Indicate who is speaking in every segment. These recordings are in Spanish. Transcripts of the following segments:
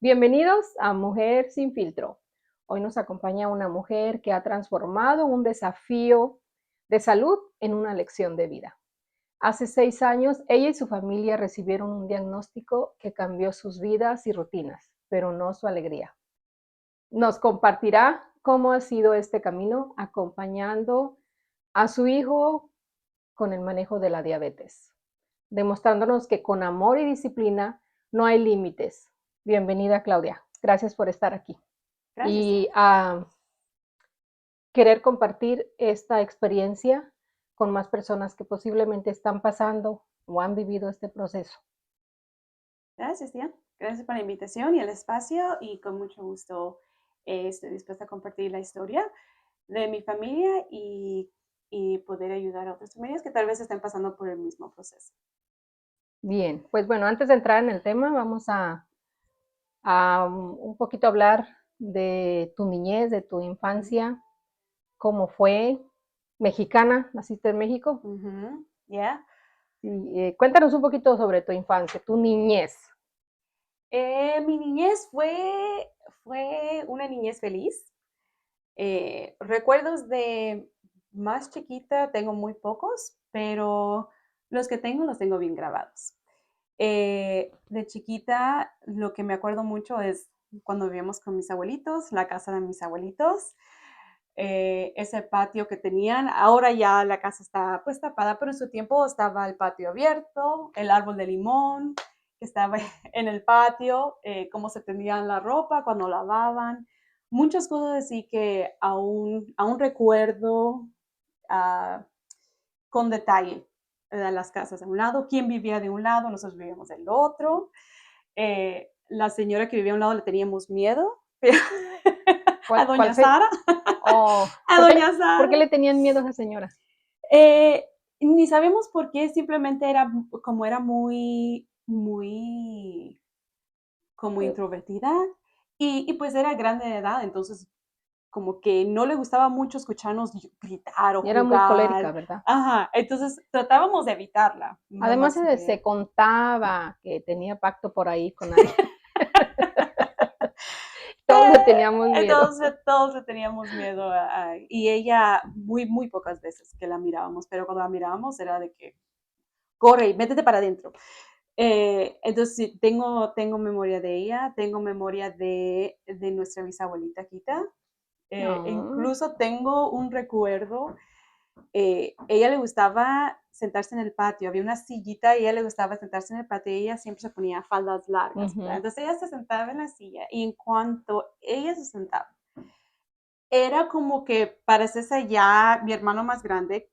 Speaker 1: Bienvenidos a Mujer sin filtro. Hoy nos acompaña una mujer que ha transformado un desafío de salud en una lección de vida. Hace 6 años, ella y su familia recibieron un diagnóstico que cambió sus vidas y rutinas, pero no su alegría. Nos compartirá cómo ha sido este camino acompañando a su hijo con el manejo de la diabetes, demostrándonos que con amor y disciplina no hay límites. Bienvenida, Claudia. Gracias por estar aquí
Speaker 2: Gracias,
Speaker 1: y
Speaker 2: Diana.
Speaker 1: a querer compartir esta experiencia con más personas que posiblemente están pasando o han vivido este proceso.
Speaker 2: Gracias, Diana. Gracias por la invitación y el espacio y con mucho gusto estoy dispuesta a compartir la historia de mi familia y poder ayudar a otras familias que tal vez estén pasando por el mismo proceso.
Speaker 1: Bien, pues bueno, antes de entrar en el tema, vamos a un poquito hablar de tu niñez, de tu infancia, cómo fue. Mexicana, naciste en México.
Speaker 2: ¿Ya?
Speaker 1: Y, cuéntanos un poquito sobre tu infancia, tu niñez.
Speaker 2: Mi niñez fue una niñez feliz. Recuerdos de más chiquita tengo muy pocos, pero los que tengo los tengo bien grabados. De chiquita, lo que me acuerdo mucho es cuando vivíamos con mis abuelitos, la casa de mis abuelitos, ese patio que tenían. Ahora ya la casa está pues tapada, pero en su tiempo estaba el patio abierto, el árbol de limón que estaba en el patio, cómo se tendían la ropa cuando lavaban, muchas cosas así que aún recuerdo uh, con detalle las casas de un lado, quién vivía de un lado, nosotros vivíamos del otro. La señora que vivía a un lado le teníamos miedo, a
Speaker 1: ¿Cuál
Speaker 2: doña
Speaker 1: se?
Speaker 2: Sara,
Speaker 1: Oh,
Speaker 2: a doña
Speaker 1: por qué
Speaker 2: Sara.
Speaker 1: le tenían miedo a esa señora?
Speaker 2: Eh, Ni sabemos por qué, simplemente era como era muy como
Speaker 1: Eh,
Speaker 2: introvertida y pues era grande de edad, entonces como que no le gustaba mucho escucharnos gritar o
Speaker 1: Y era muy colérica,
Speaker 2: jugar.
Speaker 1: ¿verdad?
Speaker 2: Ajá, entonces tratábamos de evitarla lo
Speaker 1: Además,
Speaker 2: más que se
Speaker 1: se
Speaker 2: podía.
Speaker 1: contaba que tenía pacto por ahí con alguien. Todos le teníamos miedo.
Speaker 2: Entonces todos le teníamos miedo y ella muy pocas veces que la mirábamos, pero cuando la mirábamos era de que corre y métete para adentro. Entonces sí, tengo memoria de ella, tengo memoria de nuestra bisabuelita Quita.
Speaker 1: No.
Speaker 2: Incluso tengo un recuerdo, ella le gustaba sentarse en el patio, había una sillita y a ella le gustaba sentarse en el patio y ella siempre se ponía faldas largas, ¿verdad?
Speaker 1: Ujú.
Speaker 2: Entonces ella se sentaba en la silla y en cuanto ella se sentaba, era como que para César ya, mi hermano más grande,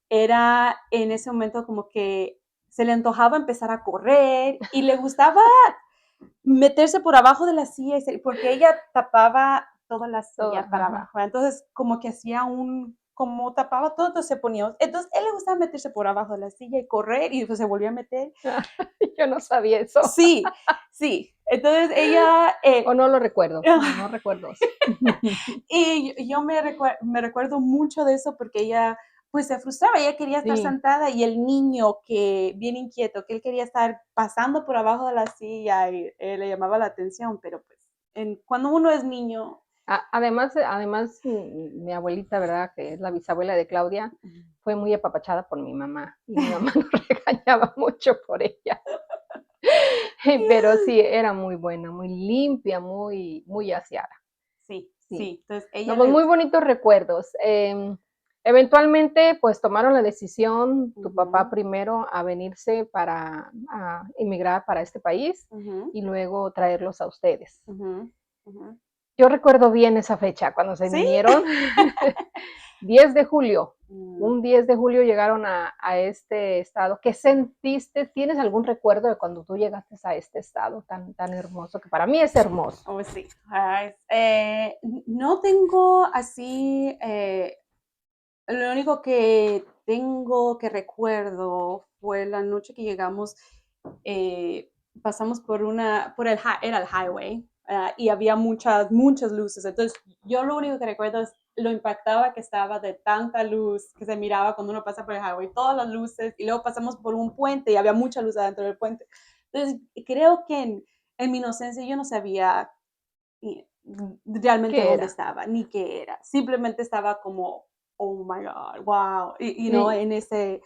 Speaker 2: era en ese momento como que se le antojaba empezar a correr y le gustaba meterse por abajo de la silla porque ella tapaba toda la
Speaker 1: Todo,
Speaker 2: silla para
Speaker 1: ajá.
Speaker 2: abajo. Entonces, como que hacía como tapaba todo, entonces se ponía. Entonces, él le gustaba meterse por abajo de la silla y correr y pues se volvió a meter.
Speaker 1: Yo no sabía eso.
Speaker 2: Sí, sí. Entonces, ella,
Speaker 1: O no lo recuerdo. No, no recuerdo eso.
Speaker 2: y yo me recuerdo mucho de eso porque ella pues se frustraba, ella quería estar
Speaker 1: Sí.
Speaker 2: sentada y el niño que bien inquieto, que él quería estar pasando por abajo de la silla y le llamaba la atención, pero pues cuando uno es niño.
Speaker 1: Además, mi abuelita, ¿verdad? Que es la bisabuela de Claudia, fue muy apapachada por mi mamá y mi mamá nos regañaba mucho por ella. Pero sí, era muy buena, muy limpia, muy aseada.
Speaker 2: Sí,
Speaker 1: Sí.
Speaker 2: sí, entonces ella
Speaker 1: No, pues
Speaker 2: le
Speaker 1: muy
Speaker 2: gusta.
Speaker 1: bonitos recuerdos. Eventualmente, pues tomaron la decisión, tu papá
Speaker 2: Ujú,
Speaker 1: primero, a venirse para a emigrar para este país
Speaker 2: ujú,
Speaker 1: y luego traerlos a ustedes.
Speaker 2: ujú, ujú.
Speaker 1: Yo recuerdo bien esa fecha, cuando se
Speaker 2: Sí.
Speaker 1: vinieron, 10 de julio.
Speaker 2: Mm.
Speaker 1: Un 10 de julio llegaron a este estado. ¿Qué sentiste? ¿Tienes algún recuerdo de cuando tú llegaste a este estado tan hermoso, que para mí es hermoso?
Speaker 2: Oh, sí. Ay, no tengo así, lo único que tengo que recuerdo fue la noche que llegamos, pasamos era el highway, y había muchas luces. Entonces, yo lo único que recuerdo es lo impactada que estaba de tanta luz que se miraba cuando uno pasa por el highway, todas las luces, y luego pasamos por un puente y había mucha luz adentro del puente. Entonces, creo que en mi inocencia yo no sabía realmente
Speaker 1: ¿Qué
Speaker 2: dónde
Speaker 1: era?
Speaker 2: estaba, ni qué era. Simplemente estaba como, oh my God, wow,
Speaker 1: Y
Speaker 2: en ese,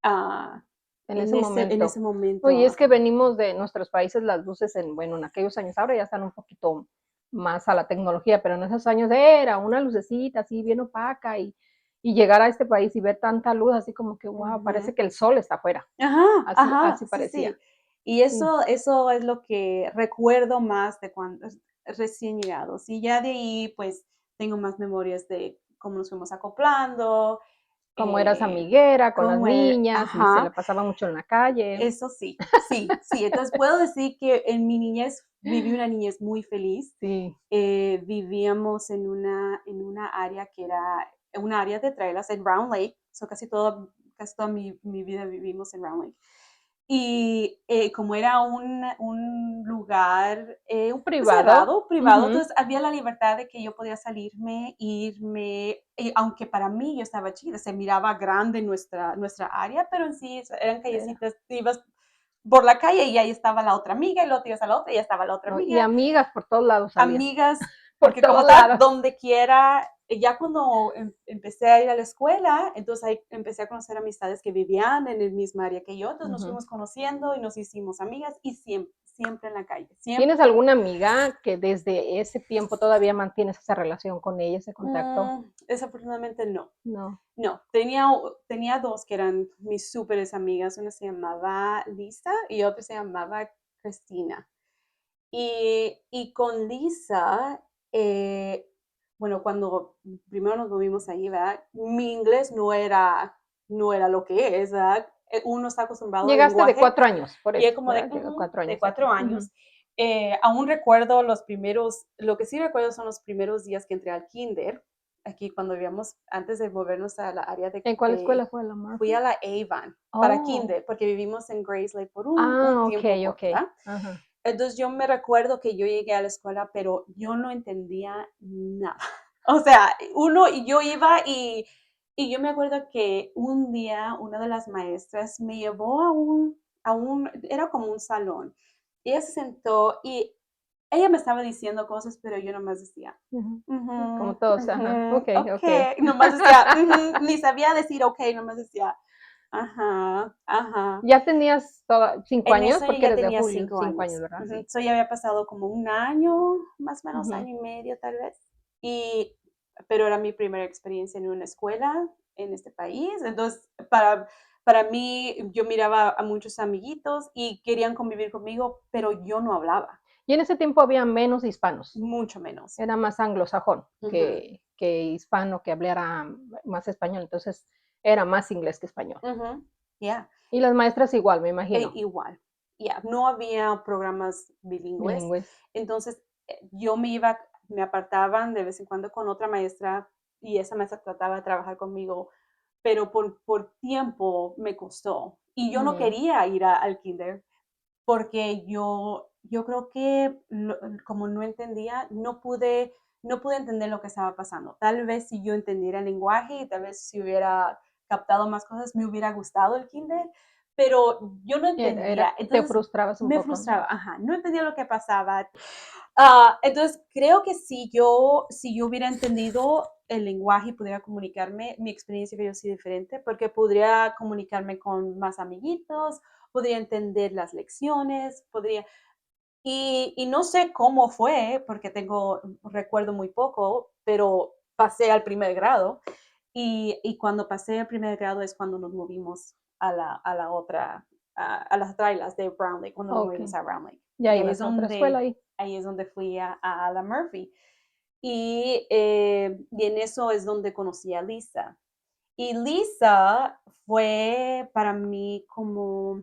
Speaker 2: ah,
Speaker 1: en ese
Speaker 2: en ese
Speaker 1: momento. Oye, es
Speaker 2: momento.
Speaker 1: que venimos de nuestros países, las luces en, bueno, en aquellos años, ahora ya están un poquito más a la tecnología, pero en esos años era una lucecita así bien opaca y llegar a este país y ver tanta luz, así como que, wow, parece
Speaker 2: Ujú.
Speaker 1: que el sol está afuera,
Speaker 2: Ajá,
Speaker 1: así,
Speaker 2: ajá,
Speaker 1: así
Speaker 2: sí,
Speaker 1: parecía.
Speaker 2: sí. Y
Speaker 1: Sí,
Speaker 2: eso es lo que recuerdo más de cuando recién llegados. Y ya de ahí, pues, tengo más memorias de cómo nos fuimos acoplando,
Speaker 1: como eras
Speaker 2: eh,
Speaker 1: amiguera con las
Speaker 2: cómo
Speaker 1: niñas y se
Speaker 2: ajá,
Speaker 1: la pasaba mucho en la calle.
Speaker 2: eso sí, sí, sí. Entonces, puedo decir que en mi niñez viví una niñez muy feliz.
Speaker 1: Sí,
Speaker 2: Vivíamos en una área que era una área de trailers en Round Lake. So, casi toda mi vida vivimos en Round Lake. Y como era un lugar
Speaker 1: privado.
Speaker 2: cerrado, privado,
Speaker 1: Ujú.
Speaker 2: entonces había la libertad de que yo podía salirme, irme, y aunque para mí yo estaba chiquita, se miraba grande nuestra área, pero en sí eran
Speaker 1: Era,
Speaker 2: callecitas, te ibas por la calle y ahí estaba la otra amiga, y luego te ibas a la otra y ya estaba la otra
Speaker 1: ¿no? Y
Speaker 2: amiga,
Speaker 1: amigas por todos lados había,
Speaker 2: amigas,
Speaker 1: por
Speaker 2: porque como
Speaker 1: todos
Speaker 2: estaba
Speaker 1: lados.
Speaker 2: donde quiera, ya cuando empecé a ir a la escuela, entonces ahí empecé a conocer amistades que vivían en el mismo área que yo, entonces nos
Speaker 1: Ujú.
Speaker 2: fuimos conociendo y nos hicimos amigas y siempre, siempre en la calle,
Speaker 1: ¿Tienes
Speaker 2: siempre.
Speaker 1: alguna amiga que desde ese tiempo todavía mantienes esa relación con ella, ese contacto?
Speaker 2: Desafortunadamente no.
Speaker 1: No.
Speaker 2: No, tenía dos que eran mis súperes amigas, una se llamaba Lisa y otra se llamaba Cristina. Y con Lisa, bueno, cuando primero nos movimos ahí, ¿verdad? Mi inglés no era lo que es, ¿verdad? Uno está acostumbrado al
Speaker 1: Llegaste de
Speaker 2: lenguaje
Speaker 1: 4 años, por
Speaker 2: y es
Speaker 1: eso,
Speaker 2: como
Speaker 1: ¿verdad? Llegó 4
Speaker 2: de
Speaker 1: años aquí.
Speaker 2: 4 años.
Speaker 1: Ujú.
Speaker 2: Aún recuerdo lo que sí recuerdo son los primeros días que entré al kinder, aquí cuando vivíamos, antes de movernos a la área
Speaker 1: ¿En cuál escuela fue la
Speaker 2: fui a
Speaker 1: Murphy?
Speaker 2: la Avon para
Speaker 1: Oh.
Speaker 2: kinder, porque vivimos en Grace Lake por un
Speaker 1: Ah,
Speaker 2: tiempo
Speaker 1: okey,
Speaker 2: corto,
Speaker 1: okey.
Speaker 2: ¿verdad?
Speaker 1: Ajá.
Speaker 2: Entonces yo me recuerdo que yo llegué a la escuela, pero yo no entendía nada. O sea, yo iba y yo me acuerdo que un día una de las maestras me llevó era como un salón. Y ella se sentó y ella me estaba diciendo cosas, pero yo nomás decía,
Speaker 1: Ujú. Como
Speaker 2: ujú,
Speaker 1: todos, ajá.
Speaker 2: ujú,
Speaker 1: Okey,
Speaker 2: ok,
Speaker 1: okey.
Speaker 2: nomás decía, ujú, ni sabía decir ok, nomás decía, ajá, ajá.
Speaker 1: ¿Ya tenías toda 5
Speaker 2: En
Speaker 1: años?
Speaker 2: eso yo
Speaker 1: Porque
Speaker 2: ya
Speaker 1: eres de
Speaker 2: tenía
Speaker 1: julio,
Speaker 2: 5
Speaker 1: 5 años,
Speaker 2: años.
Speaker 1: ¿verdad?
Speaker 2: Ujú.
Speaker 1: Sí.
Speaker 2: So, ya había pasado como un año, más o menos,
Speaker 1: Ujú.
Speaker 2: año y medio tal vez. Y, pero era mi primera experiencia en una escuela en este país. Entonces, para mí, yo miraba a muchos amiguitos y querían convivir conmigo, pero yo no hablaba,
Speaker 1: Y en ese tiempo había menos hispanos,
Speaker 2: mucho menos.
Speaker 1: era más anglosajón
Speaker 2: Ujú,
Speaker 1: que hispano, que hablara más español, entonces era más inglés que español.
Speaker 2: ujú, ya,
Speaker 1: Y las maestras igual, me imagino,
Speaker 2: igual. Ya, no había programas bilingües.
Speaker 1: bilingües.
Speaker 2: Entonces, me apartaban de vez en cuando con otra maestra y esa maestra trataba de trabajar conmigo, pero por tiempo me costó. Y yo no
Speaker 1: Mm,
Speaker 2: quería ir al kinder porque yo creo que como no entendía, no pude entender lo que estaba pasando. Tal vez si yo entendiera el lenguaje y tal vez si hubiera captado más cosas, me hubiera gustado el kinder, pero yo no
Speaker 1: era
Speaker 2: entendía.
Speaker 1: te
Speaker 2: Entonces
Speaker 1: frustrabas un
Speaker 2: me
Speaker 1: poco, ¿no?
Speaker 2: frustraba, ajá, no entendía lo que pasaba. Entonces creo que si yo hubiera entendido el lenguaje y pudiera comunicarme, mi experiencia hubiera sido diferente porque podría comunicarme con más amiguitos, podría entender las lecciones, y no sé cómo fue, porque recuerdo muy poco, pero pasé al primer grado y cuando pasé al primer grado es cuando nos movimos a la otra, a las trailas de Brown Lake, cuando nos movimos
Speaker 1: Okey,
Speaker 2: a Brown Lake.
Speaker 1: ya
Speaker 2: Y
Speaker 1: ibas a otra escuela ahí.
Speaker 2: ahí es donde fui a la Murphy. Y en eso es donde conocí a Lisa. Y Lisa fue para mí como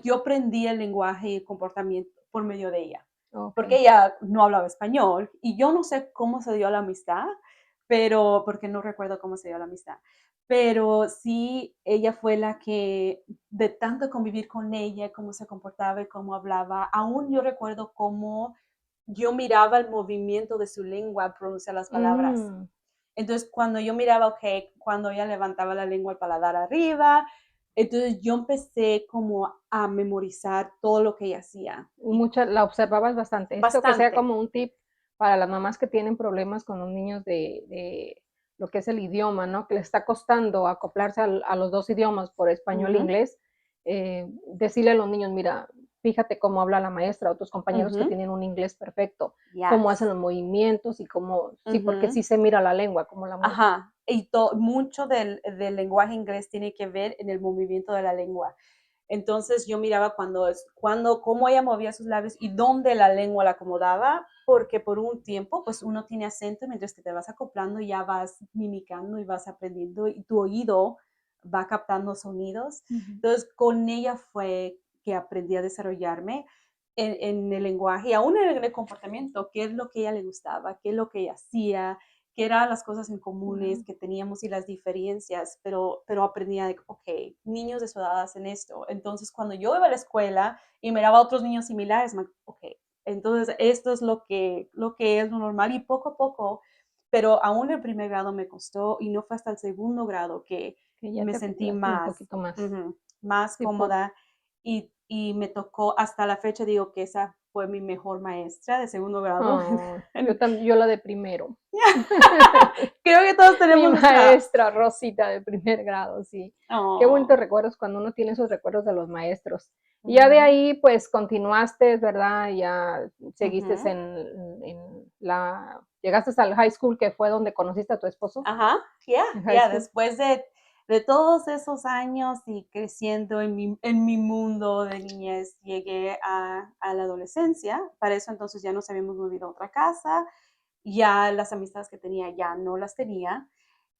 Speaker 2: yo aprendí el lenguaje y el comportamiento por medio de ella, porque
Speaker 1: Okey.
Speaker 2: ella no hablaba español y yo no sé cómo se dio la amistad, pero porque no recuerdo cómo se dio la amistad, pero sí, ella fue la que de tanto convivir con ella, cómo se comportaba y cómo hablaba, aún yo recuerdo cómo yo miraba el movimiento de su lengua al pronunciar las palabras.
Speaker 1: Mm,
Speaker 2: Entonces, cuando yo miraba, ok, cuando ella levantaba la lengua, el paladar arriba, Entonces yo empecé como a memorizar todo lo que ella hacía. Y
Speaker 1: La observabas bastante. Esto que sea
Speaker 2: bastante.
Speaker 1: como un tip para las mamás que tienen problemas con los niños de lo que es el idioma, ¿no? Que les está costando acoplarse a los dos idiomas, por español e
Speaker 2: Ujú,
Speaker 1: inglés. Decirle a los niños, mira, fíjate cómo habla la maestra o tus compañeros que
Speaker 2: ujú,
Speaker 1: tienen un inglés perfecto, cómo hacen
Speaker 2: yes.
Speaker 1: los movimientos y cómo, sí, porque
Speaker 2: Ujú.
Speaker 1: sí se mira la lengua, cómo la mueven.
Speaker 2: Ajá, y mucho del lenguaje inglés tiene que ver en el movimiento de la lengua. Entonces yo miraba cómo ella movía sus labios y dónde la lengua la acomodaba, porque por un tiempo, pues uno tiene acento, mientras que te vas acoplando, ya vas mimicando y vas aprendiendo y tu oído va captando sonidos.
Speaker 1: Ujú.
Speaker 2: Entonces con ella fue que aprendí a desarrollarme en el lenguaje y aún en el comportamiento, qué es lo que a ella le gustaba, qué es lo que ella hacía, qué eran las cosas en comunes
Speaker 1: Wow.
Speaker 2: que teníamos y las diferencias, pero aprendía de, ok, niños de su edad hacen esto. Entonces, cuando yo iba a la escuela y miraba a otros niños similares, ok, entonces esto es lo que es lo normal y poco a poco, pero aún el primer grado me costó y no fue hasta el segundo grado que
Speaker 1: Que ya
Speaker 2: me
Speaker 1: te
Speaker 2: sentí
Speaker 1: acoplaste un
Speaker 2: más,
Speaker 1: poquito más.
Speaker 2: más
Speaker 1: Sí, por,
Speaker 2: cómoda y me tocó, hasta la fecha digo que esa fue mi mejor maestra de segundo grado.
Speaker 1: oh, yo también, yo la de primero.
Speaker 2: Creo que todos
Speaker 1: Mi
Speaker 2: tenemos nuestra...
Speaker 1: maestra Rosita de primer grado, sí. Qué
Speaker 2: Oh,
Speaker 1: bonitos recuerdos cuando uno tiene esos recuerdos de los maestros. Y ya de
Speaker 2: ujú,
Speaker 1: ahí, pues continuaste, ¿verdad? Ya seguiste
Speaker 2: ujú.
Speaker 1: llegaste al high school, que fue donde conociste a tu esposo,
Speaker 2: Ajá, ya,
Speaker 1: en high
Speaker 2: ya,
Speaker 1: school.
Speaker 2: después de todos esos años y creciendo en mi mundo de niñez, llegué a la adolescencia. Para eso entonces ya nos habíamos movido a otra casa, ya las amistades que tenía ya no las tenía.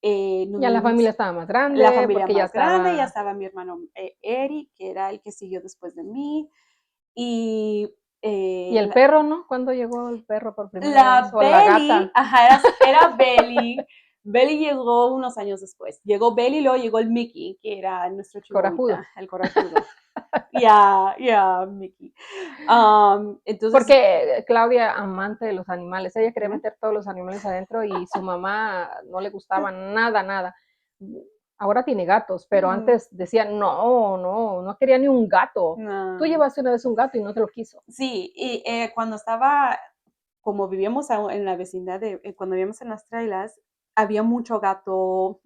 Speaker 2: Nos
Speaker 1: Ya la familia
Speaker 2: movimos
Speaker 1: estaba más
Speaker 2: la
Speaker 1: grande,
Speaker 2: familia
Speaker 1: porque ya
Speaker 2: más grande, ya
Speaker 1: estaba...
Speaker 2: estaba mi hermano Eric, que era el que siguió después de mí, y
Speaker 1: Y el
Speaker 2: la,
Speaker 1: perro, ¿no? ¿Cuándo llegó el perro por primera vez?
Speaker 2: La
Speaker 1: O la
Speaker 2: Belly,
Speaker 1: gata,
Speaker 2: ajá, era Belly. Belly llegó unos años después. Llegó Belly y luego llegó el Mickey, que era nuestro
Speaker 1: corajudo.
Speaker 2: chihuahuita, el corajudo. Mickey. Entonces,
Speaker 1: Porque Claudia, amante de los animales, ella quería
Speaker 2: ujú,
Speaker 1: meter todos los animales adentro y su mamá no le gustaba nada, nada. Ahora tiene gatos, pero
Speaker 2: mm,
Speaker 1: antes decía, no, no, no quería ni un gato. Tú
Speaker 2: no.
Speaker 1: llevaste una vez un gato y no te lo quiso.
Speaker 2: Sí, y cuando estaba, como vivíamos en la vecindad, cuando vivíamos en las trailas, había mucho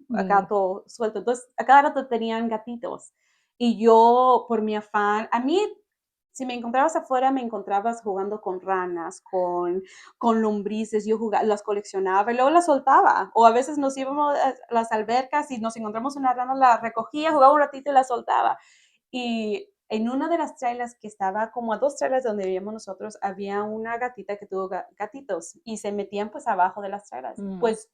Speaker 1: Mm,
Speaker 2: gato suelto. Entonces, a cada rato tenían gatitos. Y yo, por mi afán, a mí, si me encontrabas afuera, me encontrabas jugando con ranas, con lombrices. Yo las coleccionaba y luego las soltaba. O a veces nos íbamos a las albercas y nos encontramos una rana, la recogía, jugaba un ratito y la soltaba. Y en una de las trailers que estaba como a 2 trailers de donde vivíamos nosotros, había una gatita que tuvo gatitos y se metían pues abajo de las trailers.
Speaker 1: mm,
Speaker 2: Pues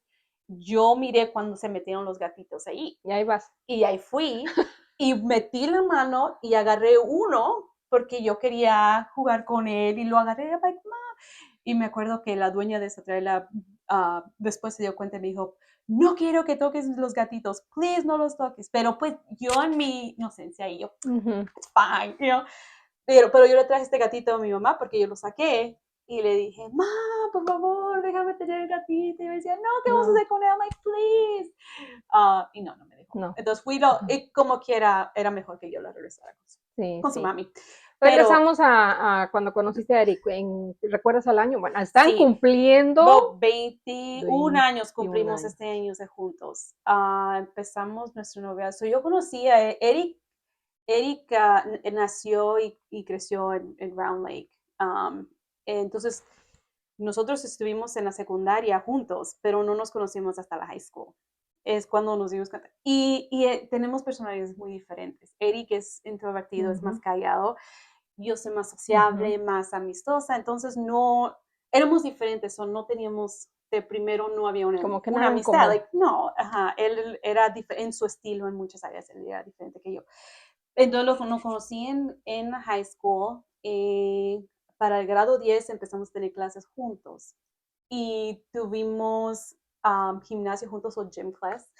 Speaker 2: yo miré cuando se metieron los gatitos ahí
Speaker 1: y ahí vas.
Speaker 2: y ahí fui y metí la mano y agarré uno porque yo quería jugar con él y lo agarré like, y me acuerdo que la dueña de esa trailer después se dio cuenta y me dijo, no quiero que toques los gatitos, please no los toques. Pero pues yo en mi inocencia y yo,
Speaker 1: Ujú,
Speaker 2: it's fine, you know? Pero yo le traje este gatito a mi mamá porque yo lo saqué y le dije, ma, por favor, déjame tener el gatito. Y me decía, no, ¿qué vamos a
Speaker 1: no,
Speaker 2: hacer con él? I'm like, please. Y no me dejó.
Speaker 1: no.
Speaker 2: Entonces
Speaker 1: Ajá,
Speaker 2: y como quiera, era mejor que yo la regresara
Speaker 1: sí,
Speaker 2: con su
Speaker 1: sí.
Speaker 2: mami. Pero
Speaker 1: Regresamos a cuando conociste a Eric. ¿Recuerdas el año? Bueno, están
Speaker 2: sí,
Speaker 1: cumpliendo
Speaker 2: 21 años
Speaker 1: 21
Speaker 2: cumplimos
Speaker 1: años.
Speaker 2: este año de juntos. Empezamos nuestro noviazgo. Yo conocí a Eric. Eric nació y creció en Round Lake. Um, entonces, nosotros estuvimos en la secundaria juntos, pero no nos conocimos hasta la high school. Es cuando nos dimos cuenta. Y tenemos personalidades muy diferentes. Eric es introvertido, es más
Speaker 1: Ujú,
Speaker 2: callado. Yo soy más
Speaker 1: ujú.
Speaker 2: sociable, más amistosa. Entonces, no, éramos diferentes o no teníamos, de primero no había una,
Speaker 1: Como que
Speaker 2: una
Speaker 1: nada en
Speaker 2: amistad.
Speaker 1: común.
Speaker 2: Like, no, ajá, él era en su estilo en muchas áreas, él era diferente que yo. Entonces nos conocí en high school. Para el grado 10 empezamos a tener clases juntos y tuvimos gimnasio juntos o gym class.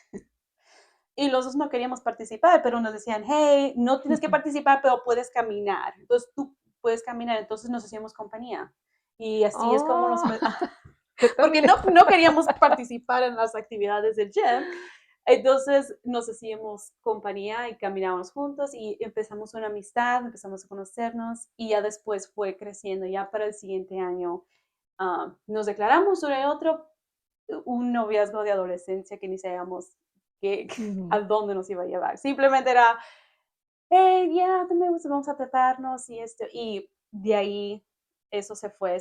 Speaker 2: Y los dos no queríamos participar, pero nos decían, hey, no tienes que participar, pero puedes caminar. Entonces tú puedes caminar, entonces nos hacíamos compañía. Y así es como
Speaker 1: Oh,
Speaker 2: porque
Speaker 1: también
Speaker 2: no queríamos participar en las actividades del gym, Entonces nos hacíamos compañía y caminábamos juntos y empezamos una amistad, empezamos a conocernos y ya después fue creciendo. Ya para el siguiente año nos declaramos uno y otro un noviazgo de adolescencia que ni sabíamos
Speaker 1: Ujú.
Speaker 2: a dónde nos iba a llevar. Simplemente era, hey, ya, vamos a tratarnos y esto. Y de ahí eso se fue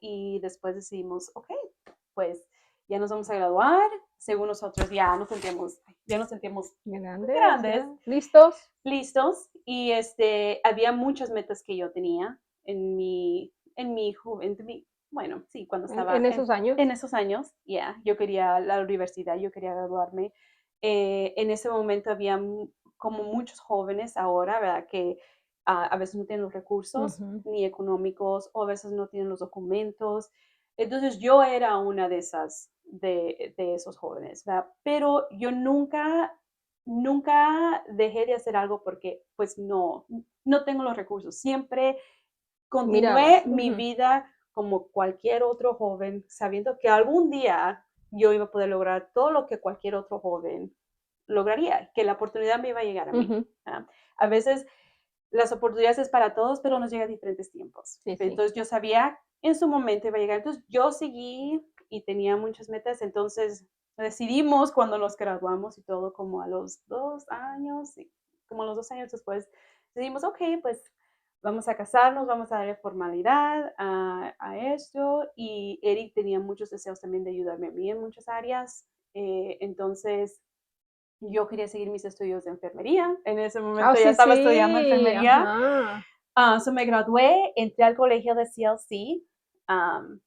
Speaker 2: y después decidimos, ok, pues ya nos vamos a graduar. Según nosotros ya nos sentíamos
Speaker 1: Grandes,
Speaker 2: grandes,
Speaker 1: ya. ¿Listos?
Speaker 2: listos y había muchas metas que yo tenía en mi juventud, bueno, sí, cuando estaba
Speaker 1: En esos años.
Speaker 2: en esos años, ya, yo quería la universidad, yo quería graduarme. En ese momento había como muchos jóvenes ahora, ¿verdad? Que a veces no tienen los recursos
Speaker 1: Ujú.
Speaker 2: ni económicos o a veces no tienen los documentos. Entonces yo era una de de esos jóvenes, ¿verdad? Pero yo nunca dejé de hacer algo porque pues no tengo los recursos. Siempre continué
Speaker 1: Mirabas.
Speaker 2: mi
Speaker 1: Ujú.
Speaker 2: vida como cualquier otro joven, sabiendo que algún día yo iba a poder lograr todo lo que cualquier otro joven lograría, que la oportunidad me iba a llegar a mí.
Speaker 1: Ujú.
Speaker 2: ¿Ah? A veces las oportunidades es para todos, pero nos llega a diferentes tiempos.
Speaker 1: Sí, sí.
Speaker 2: Entonces yo sabía en su momento iba a llegar. Entonces yo seguí y tenía muchas metas. Entonces decidimos cuando nos graduamos y todo, como a los 2 años, y como a los 2 años después, decidimos, ok, pues vamos a casarnos, vamos a darle formalidad esto. Y Eric tenía muchos deseos también de ayudarme a mí en muchas áreas. Entonces yo quería seguir mis estudios de enfermería. En ese
Speaker 1: Ah,
Speaker 2: momento ya
Speaker 1: sí,
Speaker 2: estaba estudiando
Speaker 1: sí.
Speaker 2: enfermería.
Speaker 1: Ajá.
Speaker 2: Me gradué, entré al colegio de CLC. um,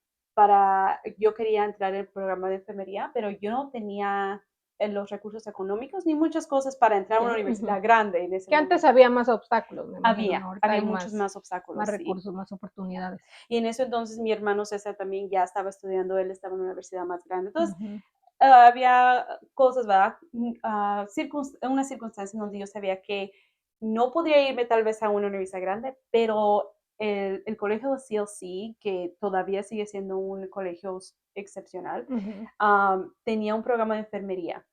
Speaker 2: yo quería entrar en el programa de enfermería, pero yo no tenía los recursos económicos ni muchas cosas para entrar a una
Speaker 1: Ujú.
Speaker 2: universidad grande en ese
Speaker 1: Que antes
Speaker 2: momento.
Speaker 1: había más obstáculos, me imagino, ¿no? Ahorita
Speaker 2: Había
Speaker 1: hay
Speaker 2: muchos más
Speaker 1: más
Speaker 2: obstáculos, sí.
Speaker 1: recursos, más oportunidades.
Speaker 2: Y en eso entonces mi hermano César también ya estaba estudiando, él estaba en una universidad más grande. Entonces,
Speaker 1: Ujú.
Speaker 2: había cosas, ¿verdad? Una circunstancia en donde yo sabía que no podría irme tal vez a una universidad grande, pero el colegio de CLC, que todavía sigue siendo un colegio excepcional,
Speaker 1: Ujú.
Speaker 2: tenía un programa de enfermería.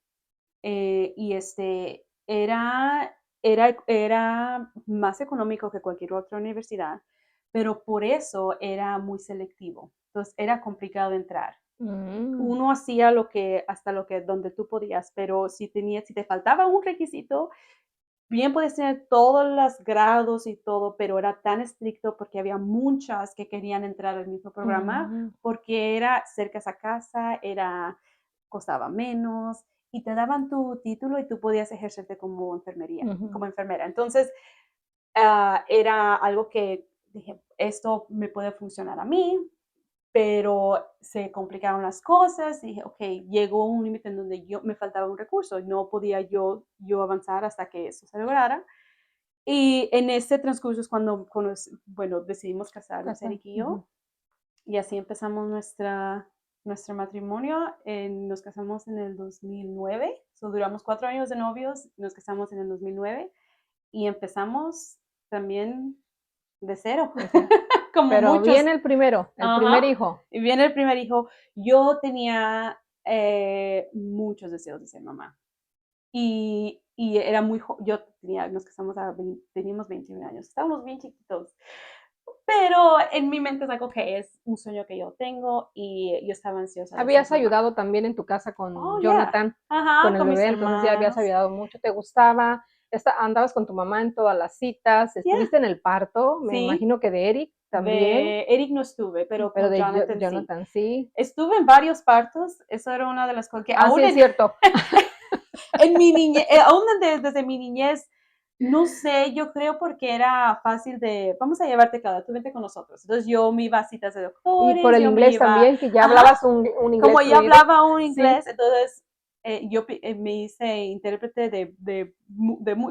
Speaker 2: Y era más económico que cualquier otra universidad, pero por eso era muy selectivo. Entonces era complicado entrar.
Speaker 1: Mm.
Speaker 2: Uno hacía hasta donde tú podías, pero si te faltaba un requisito, bien puedes tener todos los grados y todo, pero era tan estricto porque había muchas que querían entrar al mismo programa,
Speaker 1: Mm.
Speaker 2: porque era cerca a esa casa, costaba menos y te daban tu título y tú podías ejercerte
Speaker 1: Ujú.
Speaker 2: como enfermera. Entonces, era algo que dije, esto me puede funcionar a mí, pero se complicaron las cosas y dije, ok, llegó un límite en donde me faltaba un recurso y no podía yo avanzar hasta que eso se lograra. Y en ese transcurso es bueno, decidimos casarnos,
Speaker 1: Casa.
Speaker 2: Eric y
Speaker 1: Ujú.
Speaker 2: yo, y así empezamos nuestro matrimonio. Nos casamos en el 2009, duramos 4 años de novios, nos casamos en el 2009 y empezamos también de cero,
Speaker 1: O sea,
Speaker 2: como
Speaker 1: pero
Speaker 2: muchos.
Speaker 1: viene el primero, el primer
Speaker 2: Ajá.
Speaker 1: hijo.
Speaker 2: Y viene el primer hijo. Yo tenía muchos deseos de ser mamá. Y era nos casamos teníamos 21 años, estábamos bien chiquitos. Pero en mi mente es algo que es un sueño que yo tengo y yo estaba ansiosa de ser
Speaker 1: Habías
Speaker 2: mamá.
Speaker 1: ayudado también en tu casa
Speaker 2: Oh,
Speaker 1: con
Speaker 2: yeah.
Speaker 1: Jonathan, con
Speaker 2: Ajá,
Speaker 1: el
Speaker 2: con mis
Speaker 1: bebé, entonces ya habías
Speaker 2: hermanos.
Speaker 1: ayudado mucho, te gustaba, andabas con tu mamá en todas las citas,
Speaker 2: Yeah,
Speaker 1: estuviste en el parto, me
Speaker 2: sí.
Speaker 1: imagino que de Eric también,
Speaker 2: De Eric no estuve, pero
Speaker 1: pero
Speaker 2: con
Speaker 1: de
Speaker 2: Jonathan sí.
Speaker 1: Jonathan sí.
Speaker 2: Estuve en varios partos, eso era una de las cosas que
Speaker 1: Ah, sí,
Speaker 2: aún
Speaker 1: es cierto.
Speaker 2: en mi niñez, aún desde mi niñez, no sé, yo creo porque era fácil vamos a llevarte tú vente con nosotros. Entonces yo me iba a citas de
Speaker 1: Y por
Speaker 2: doctores,
Speaker 1: el
Speaker 2: yo me
Speaker 1: inglés
Speaker 2: iba,
Speaker 1: también, que ya
Speaker 2: ajá,
Speaker 1: hablabas un
Speaker 2: como
Speaker 1: inglés
Speaker 2: ya
Speaker 1: fluido.
Speaker 2: hablaba un
Speaker 1: Sí,
Speaker 2: inglés, entonces me hice intérprete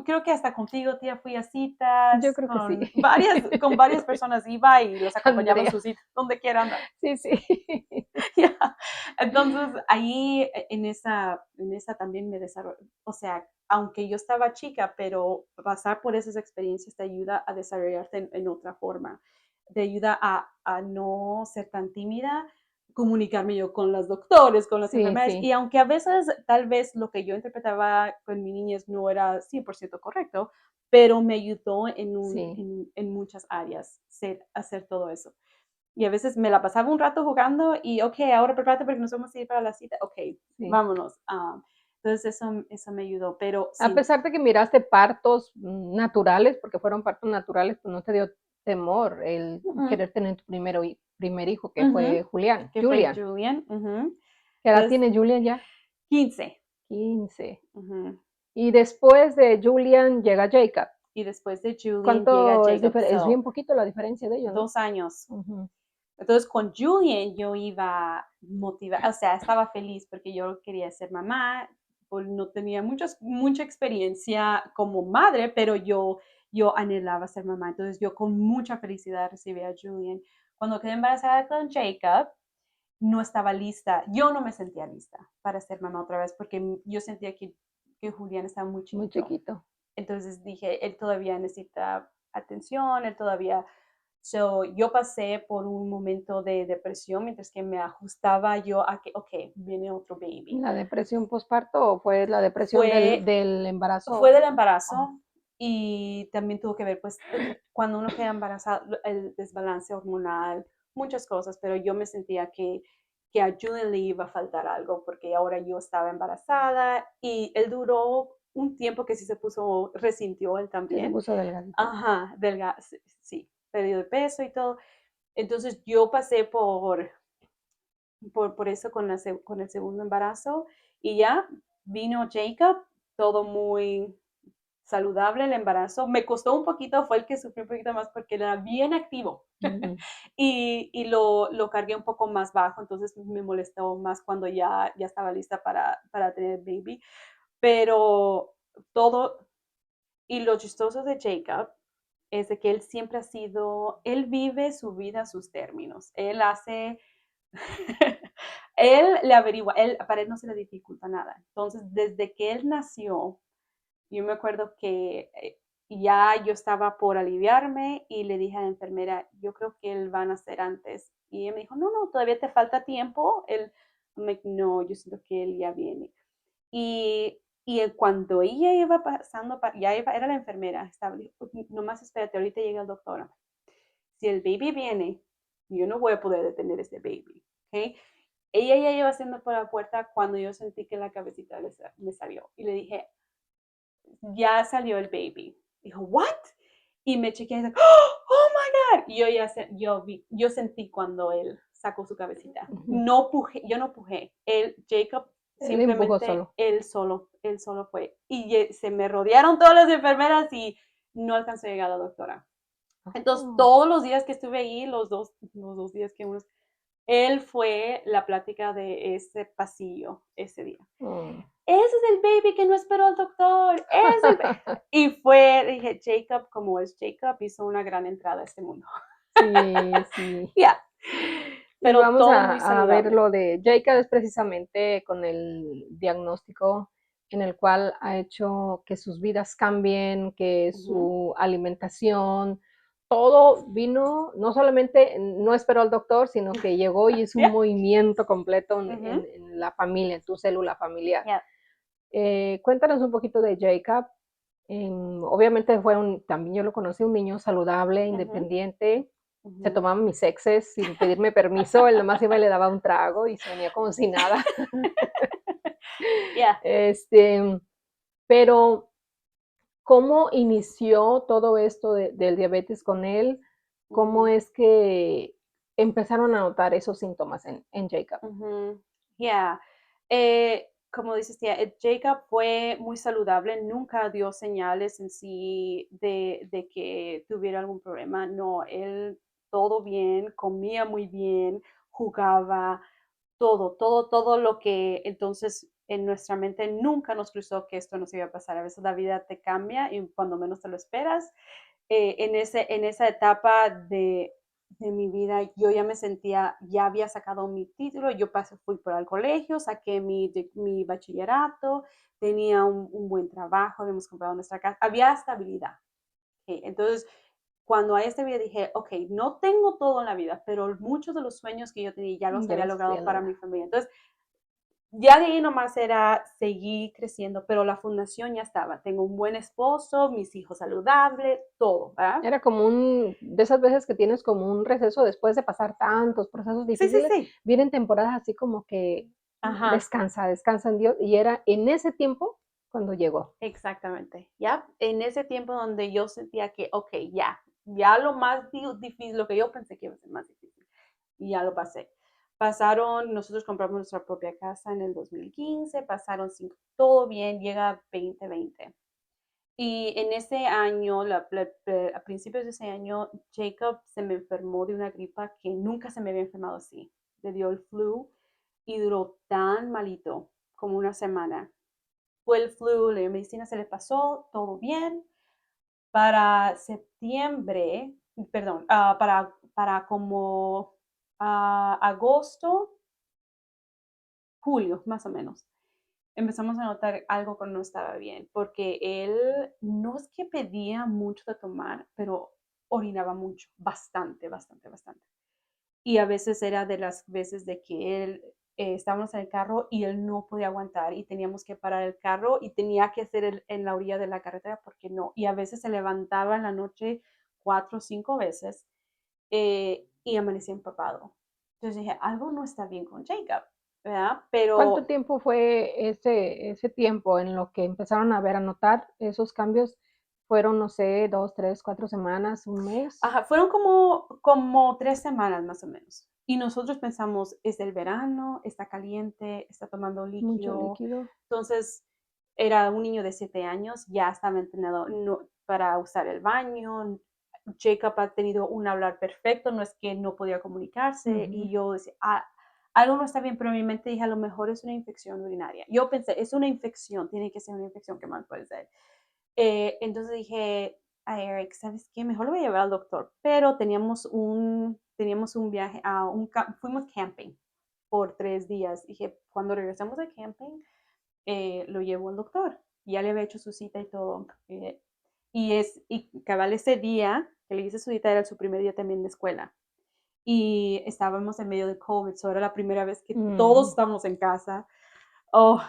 Speaker 2: creo que hasta contigo, tía, fui a
Speaker 1: yo
Speaker 2: citas,
Speaker 1: creo que sí.
Speaker 2: con varias personas iba y los acompañaba en
Speaker 1: Andrea,
Speaker 2: sus citas, donde quiera andar.
Speaker 1: sí, sí.
Speaker 2: Ya. Entonces, ahí en esa también me desarrollé, o sea, aunque yo estaba chica, pero pasar por esas experiencias te ayuda a desarrollarte en otra forma, te ayuda a no ser tan tímida, comunicarme yo con los doctores, con las
Speaker 1: Sí,
Speaker 2: enfermeras,
Speaker 1: sí,
Speaker 2: y aunque a veces tal vez lo que yo interpretaba con mi niñez no era 100% correcto, pero me ayudó
Speaker 1: sí,
Speaker 2: en muchas áreas hacer todo eso. Y a veces me la pasaba un rato jugando y, ok, ahora prepárate porque nos vamos a ir para la cita, ok,
Speaker 1: sí.
Speaker 2: vámonos. Entonces eso me ayudó, pero
Speaker 1: A
Speaker 2: sí.
Speaker 1: pesar de que miraste partos naturales, porque fueron partos naturales, pues no te dio temor el
Speaker 2: Mm,
Speaker 1: querer tener tu primer hijo, que fue
Speaker 2: ujú,
Speaker 1: Julián,
Speaker 2: que fue
Speaker 1: Julian.
Speaker 2: Julian.
Speaker 1: ¿Qué edad
Speaker 2: Entonces,
Speaker 1: tiene Julian ya?
Speaker 2: 15.
Speaker 1: 15.
Speaker 2: Ujú.
Speaker 1: Y después de Julian llega Jacob.
Speaker 2: Y después de Julian llega
Speaker 1: ¿Cuánto es
Speaker 2: Jacob.
Speaker 1: diferente? Es
Speaker 2: So,
Speaker 1: bien poquito la diferencia de ellos, ¿no?
Speaker 2: 2 años.
Speaker 1: Ujú.
Speaker 2: Entonces, con Julian yo iba motivada, o sea, estaba feliz porque yo quería ser mamá, pues no tenía mucha experiencia como madre, pero yo anhelaba ser mamá. Entonces, yo con mucha felicidad recibí a Julian. Cuando quedé embarazada con Jacob, no estaba lista. Yo no me sentía lista para ser mamá otra vez porque yo sentía que Julián estaba muy
Speaker 1: Muy
Speaker 2: chiquito.
Speaker 1: chiquito.
Speaker 2: Entonces dije, él todavía necesita atención, él todavía. So, yo pasé por un momento de depresión mientras que me ajustaba yo a que, ok, viene otro baby.
Speaker 1: ¿La depresión postparto o fue la depresión
Speaker 2: Fue,
Speaker 1: del
Speaker 2: fue
Speaker 1: embarazo?
Speaker 2: del
Speaker 1: Oh,
Speaker 2: embarazo y también tuvo que ver, pues, cuando uno queda embarazado, el desbalance hormonal, muchas cosas, pero yo me sentía que a Julian le iba a faltar algo porque ahora yo estaba embarazada y él duró un tiempo que sí se puso, resintió él
Speaker 1: sí, se
Speaker 2: también.
Speaker 1: puso delgadito.
Speaker 2: Ajá, delgado, sí, perdió de peso y todo. Entonces yo pasé por eso con el segundo embarazo y ya vino Jacob, todo muy saludable el embarazo. Me costó un poquito, fue el que sufrí un poquito más porque era bien activo
Speaker 1: Ujú.
Speaker 2: y lo cargué un poco más bajo, entonces me molestó más cuando ya estaba lista para tener baby. Pero todo, y lo chistoso de Jacob es de que él siempre ha sido, él vive su vida a sus términos. Él hace, él le averigua, para él no se le dificulta nada. Entonces, desde que él nació, yo me acuerdo que ya yo estaba por aliviarme y le dije a la enfermera, yo creo que él va a nacer antes. Y ella me dijo, no, no, todavía te falta tiempo. No, yo siento que él ya viene. Y cuando ella iba pasando, era la enfermera, estaba, nomás espérate, ahorita llega el doctor. Si el baby viene, yo no voy a poder detener este baby. ¿Okay? Ella ya iba haciendo por la puerta cuando yo sentí que la cabecita me salió. Y le dije, ya salió el baby. Dijo, ¿what? Y me chequeé y dije, oh my God. Y yo sentí cuando él sacó su cabecita.
Speaker 1: Ujú.
Speaker 2: No pujé, yo no pujé. Jacob,
Speaker 1: Él empujó
Speaker 2: simplemente
Speaker 1: solo.
Speaker 2: él solo fue. Y se me rodearon todas las enfermeras y no alcanzó a llegar a la doctora. Entonces,
Speaker 1: Oh.
Speaker 2: todos los días que estuve ahí, los dos días que uno, él fue la plática de ese pasillo ese día.
Speaker 1: Mm.
Speaker 2: Ese es el baby que no esperó al doctor. Y dije, Jacob, como es Jacob, hizo una gran entrada a este mundo.
Speaker 1: Sí, sí.
Speaker 2: Ya,
Speaker 1: Y
Speaker 2: pero
Speaker 1: vamos
Speaker 2: todo muy
Speaker 1: a ver
Speaker 2: saludable.
Speaker 1: lo de Jacob, es precisamente con el diagnóstico en el cual ha hecho que sus vidas cambien, que
Speaker 2: Ujú.
Speaker 1: su alimentación, todo vino, no solamente no esperó al doctor, sino que llegó y hizo un
Speaker 2: Ya,
Speaker 1: movimiento completo
Speaker 2: ujú,
Speaker 1: en la familia, en tu célula familiar.
Speaker 2: ya,
Speaker 1: Cuéntanos un poquito de Jacob. Obviamente también yo lo conocí, un niño saludable,
Speaker 2: ujú,
Speaker 1: independiente, se
Speaker 2: ujú.
Speaker 1: tomaba mis exes sin pedirme permiso, él nomás iba y le daba un trago y se venía como si nada.
Speaker 2: Ya.
Speaker 1: Este, pero, ¿cómo inició todo esto del diabetes con él? ¿Cómo
Speaker 2: Ujú,
Speaker 1: es que empezaron a notar esos síntomas en Jacob?
Speaker 2: ujú. Ya. Como dices, tía, Jacob fue muy saludable, nunca dio señales en sí de que tuviera algún problema. No, él todo bien, comía muy bien, jugaba, todo lo que entonces en nuestra mente nunca nos cruzó que esto nos iba a pasar. A veces la vida te cambia y cuando menos te lo esperas. En esa etapa de mi vida, yo ya me sentía, ya había sacado mi título, fui por el colegio, saqué mi bachillerato, tenía un buen trabajo, habíamos comprado nuestra casa, había estabilidad. Entonces, cuando a este día dije, ok, no tengo todo en la vida, pero muchos de los sueños que yo tenía ya los
Speaker 1: Ya
Speaker 2: había
Speaker 1: los estoy
Speaker 2: logrado para
Speaker 1: logrando.
Speaker 2: mi familia. Entonces, ya de ahí nomás era seguir creciendo, pero la fundación ya estaba. Tengo un buen esposo, mis hijos saludables, todo, ¿verdad?
Speaker 1: Era como de esas veces que tienes como un receso después de pasar tantos procesos
Speaker 2: Sí, sí,
Speaker 1: difíciles,
Speaker 2: sí.
Speaker 1: vienen temporadas así como que
Speaker 2: Ajá,
Speaker 1: descansa, descansa en Dios, y era en ese tiempo cuando llegó.
Speaker 2: exactamente. Ya en ese tiempo donde yo sentía que, ok, ya lo más difícil, lo que yo pensé que iba a ser más difícil, y ya lo pasé. Nosotros compramos nuestra propia casa en el 2015, pasaron cinco, todo bien, llega 2020. Y en ese año, a principios de ese año, Jacob se me enfermó de una gripa que nunca se me había enfermado así. Le dio el flu y duró tan malito como una semana. Fue el flu, la medicina se le pasó, todo bien. Para septiembre, perdón, para como agosto, julio, más o menos, empezamos a notar algo que no estaba bien, porque él no es que pedía mucho de tomar, pero orinaba mucho, bastante, bastante, bastante. Y a veces era de las veces de que estábamos en el carro y él no podía aguantar y teníamos que parar el carro y tenía que hacer en la orilla de la carretera porque no. Y a veces se levantaba en la noche 4 o 5 veces y amanecía empapado. Entonces dije, algo no está bien con Jacob, ¿verdad?
Speaker 1: ¿Cuánto
Speaker 2: Pero
Speaker 1: tiempo fue ese tiempo en lo que empezaron a ver, a notar esos cambios? Fueron, no sé, 2, 3, 4 semanas, un mes,
Speaker 2: ajá, fueron como 3 semanas más o menos. Y nosotros pensamos, es el verano, está caliente, está tomando
Speaker 1: mucho
Speaker 2: líquido.
Speaker 1: líquido.
Speaker 2: Entonces, era un niño de 7 años, ya estaba entrenado para usar el baño. Jacob ha tenido un hablar perfecto, no es que no podía comunicarse.
Speaker 1: Ujú.
Speaker 2: Y yo decía, algo no está bien, pero en mi mente dije, a lo mejor es una infección urinaria. Yo pensé, es una infección, tiene que ser una infección, ¿qué más puede ser? Entonces dije a Eric, ¿sabes qué? Mejor lo voy a llevar al doctor. Pero teníamos un viaje, fuimos camping por 3 días. Dije, cuando regresamos de camping, lo llevo al doctor. Ya le había hecho su cita y todo. Y cabal ese día que le hice su cita era su primer día también de escuela. Y estábamos en medio de COVID, so era la primera vez que todos
Speaker 1: Mm.
Speaker 2: estábamos en casa. Oh,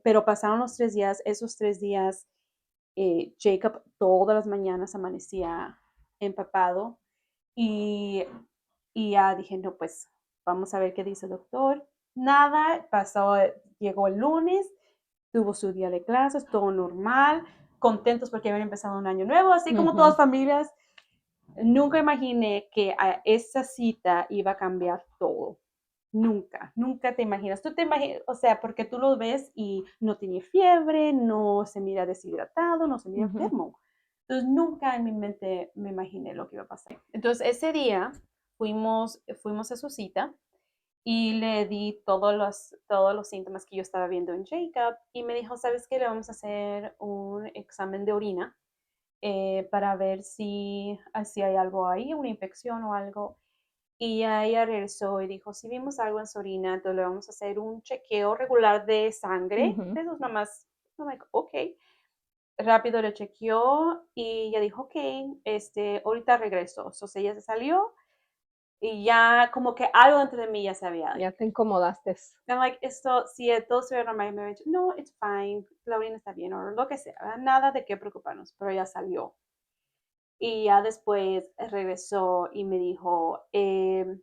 Speaker 2: pero pasaron los 3 días, esos 3 días Jacob todas las mañanas amanecía empapado y, y ya dije, no, pues vamos a ver qué dice el doctor. Nada, llegó el lunes, tuvo su día de clases, todo normal, contentos porque habían empezado un año nuevo, así como todas
Speaker 1: Ujú.
Speaker 2: familias. Nunca imaginé que a esa cita iba a cambiar todo. Nunca, nunca te imaginas. Tú te imaginas, o sea, porque tú lo ves y no tiene fiebre, no se mira deshidratado, no se mira
Speaker 1: Ujú.
Speaker 2: enfermo. Entonces, nunca en mi mente me imaginé lo que iba a pasar. Entonces, ese día fuimos a su cita y le di todos los síntomas que yo estaba viendo en Jacob y me dijo, ¿sabes qué? Le vamos a hacer un examen de orina para ver si hay algo ahí, una infección o algo. Y ella regresó y dijo, si vimos algo en su orina, entonces le vamos a hacer un chequeo regular de sangre.
Speaker 1: Ujú.
Speaker 2: Eso es nada más, I'm like, ok. Rápido le chequeó y ella dijo, ok, ahorita regreso. Entonces ella se salió y ya como que algo dentro de mí ya sabía.
Speaker 1: Ya te incomodaste.
Speaker 2: I'm like, si todo estuviera normal, me había dicho, no, it's fine, la orina está bien, o lo que sea, nada de qué preocuparnos, pero ya salió. Y ya después regresó y me dijo, el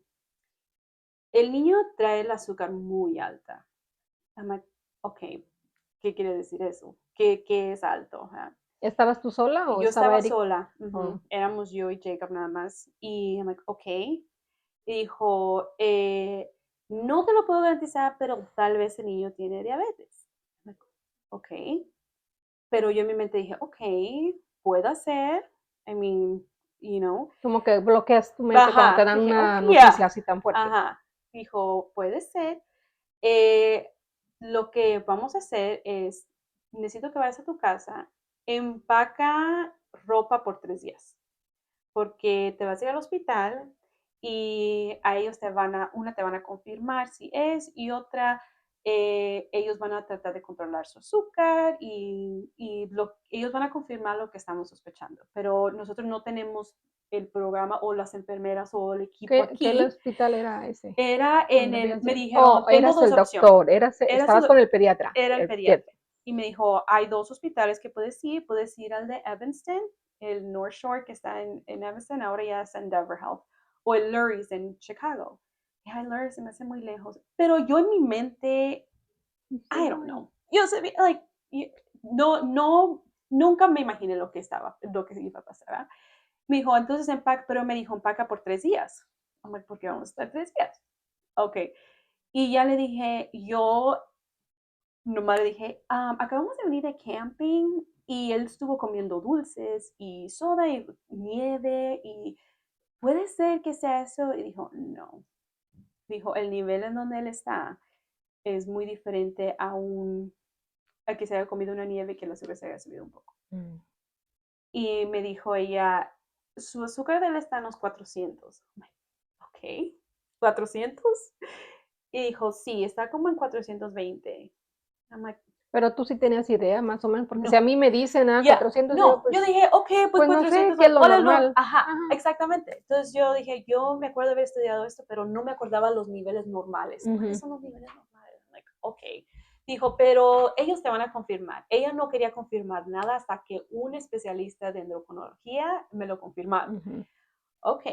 Speaker 2: niño trae el azúcar muy alta. I'm like, ok, ¿qué quiere decir eso? ¿Qué es alto? Ajá.
Speaker 1: ¿Estabas tú sola o
Speaker 2: Yo
Speaker 1: estaba
Speaker 2: estaba
Speaker 1: Eric?
Speaker 2: sola,
Speaker 1: Oh.
Speaker 2: éramos yo y Jacob nada más. Y I'm like, ok. Y dijo, no te lo puedo garantizar, pero tal vez el niño tiene diabetes. I'm like, ok. Pero yo en mi mente dije, ok, puede ser. I mean, you know.
Speaker 1: Como que bloqueas tu mente cuando te
Speaker 2: Ajá,
Speaker 1: dan
Speaker 2: dije, ok,
Speaker 1: una noticia
Speaker 2: ya.
Speaker 1: así tan fuerte.
Speaker 2: Ajá. Dijo, puede ser. Eh, lo que vamos a hacer es, necesito que vayas a tu casa, empaca ropa por 3 días, porque te vas a ir al hospital y a ellos una te van a confirmar si es y otra ellos van a tratar de controlar su azúcar ellos van a confirmar lo que estamos sospechando. Pero nosotros no tenemos el programa o las enfermeras o el equipo
Speaker 1: ¿Qué
Speaker 2: aquí.
Speaker 1: hospital era ese?
Speaker 2: Era
Speaker 1: ¿Dónde habías
Speaker 2: me
Speaker 1: llegado? Oh,
Speaker 2: dijeron, tengo
Speaker 1: eras
Speaker 2: dos
Speaker 1: el
Speaker 2: opciones.
Speaker 1: doctor,
Speaker 2: Era,
Speaker 1: estabas con el pediatra,
Speaker 2: era el
Speaker 1: cierto.
Speaker 2: pediatra. Y me dijo, hay dos hospitales que puedes ir al de Evanston, el North Shore que está en Evanston, ahora ya está en Denver Health, o el Lurie's en Chicago. Y ay, Lurie se me hace muy lejos. Pero yo en mi mente,
Speaker 1: Sí,
Speaker 2: I don't know. Yo sé, like, nunca me imaginé lo que iba a pasar. ¿Verdad? Me dijo, entonces pero me dijo, empaca por 3 días. I'm like, ¿por qué vamos a estar 3 días? Ok. Y ya le dije, nomás le dije, acabamos de venir de camping y él estuvo comiendo dulces y soda y nieve y puede ser que sea eso. Y dijo, no. Dijo, el nivel en donde él está es muy diferente a que se haya comido una nieve y que el azúcar se haya subido un poco.
Speaker 1: Mm.
Speaker 2: Y me dijo ella, su azúcar de él está en los 400. Ok, 400. Y dijo, sí, está como en 420. I'm like,
Speaker 1: Pero tú sí tenías idea, más o menos, porque si a
Speaker 2: no.
Speaker 1: mí me dicen,
Speaker 2: Ya,
Speaker 1: 400, digo,
Speaker 2: no, yo
Speaker 1: pues,
Speaker 2: dije, ok, pues
Speaker 1: pues no sé
Speaker 2: 400,
Speaker 1: qué es lo
Speaker 2: ¿cuál es lo?
Speaker 1: normal.
Speaker 2: Ajá,
Speaker 1: Ajá.
Speaker 2: exactamente. Entonces yo dije, yo me acuerdo de haber estudiado esto, pero no me acordaba los niveles normales. ¿Cuáles
Speaker 1: Ujú.
Speaker 2: son los niveles normales? I'm like, ok. Dijo, pero ellos te van a confirmar. Ella no quería confirmar nada hasta que un especialista de endocrinología me lo confirmara.
Speaker 1: Ujú.
Speaker 2: Ok,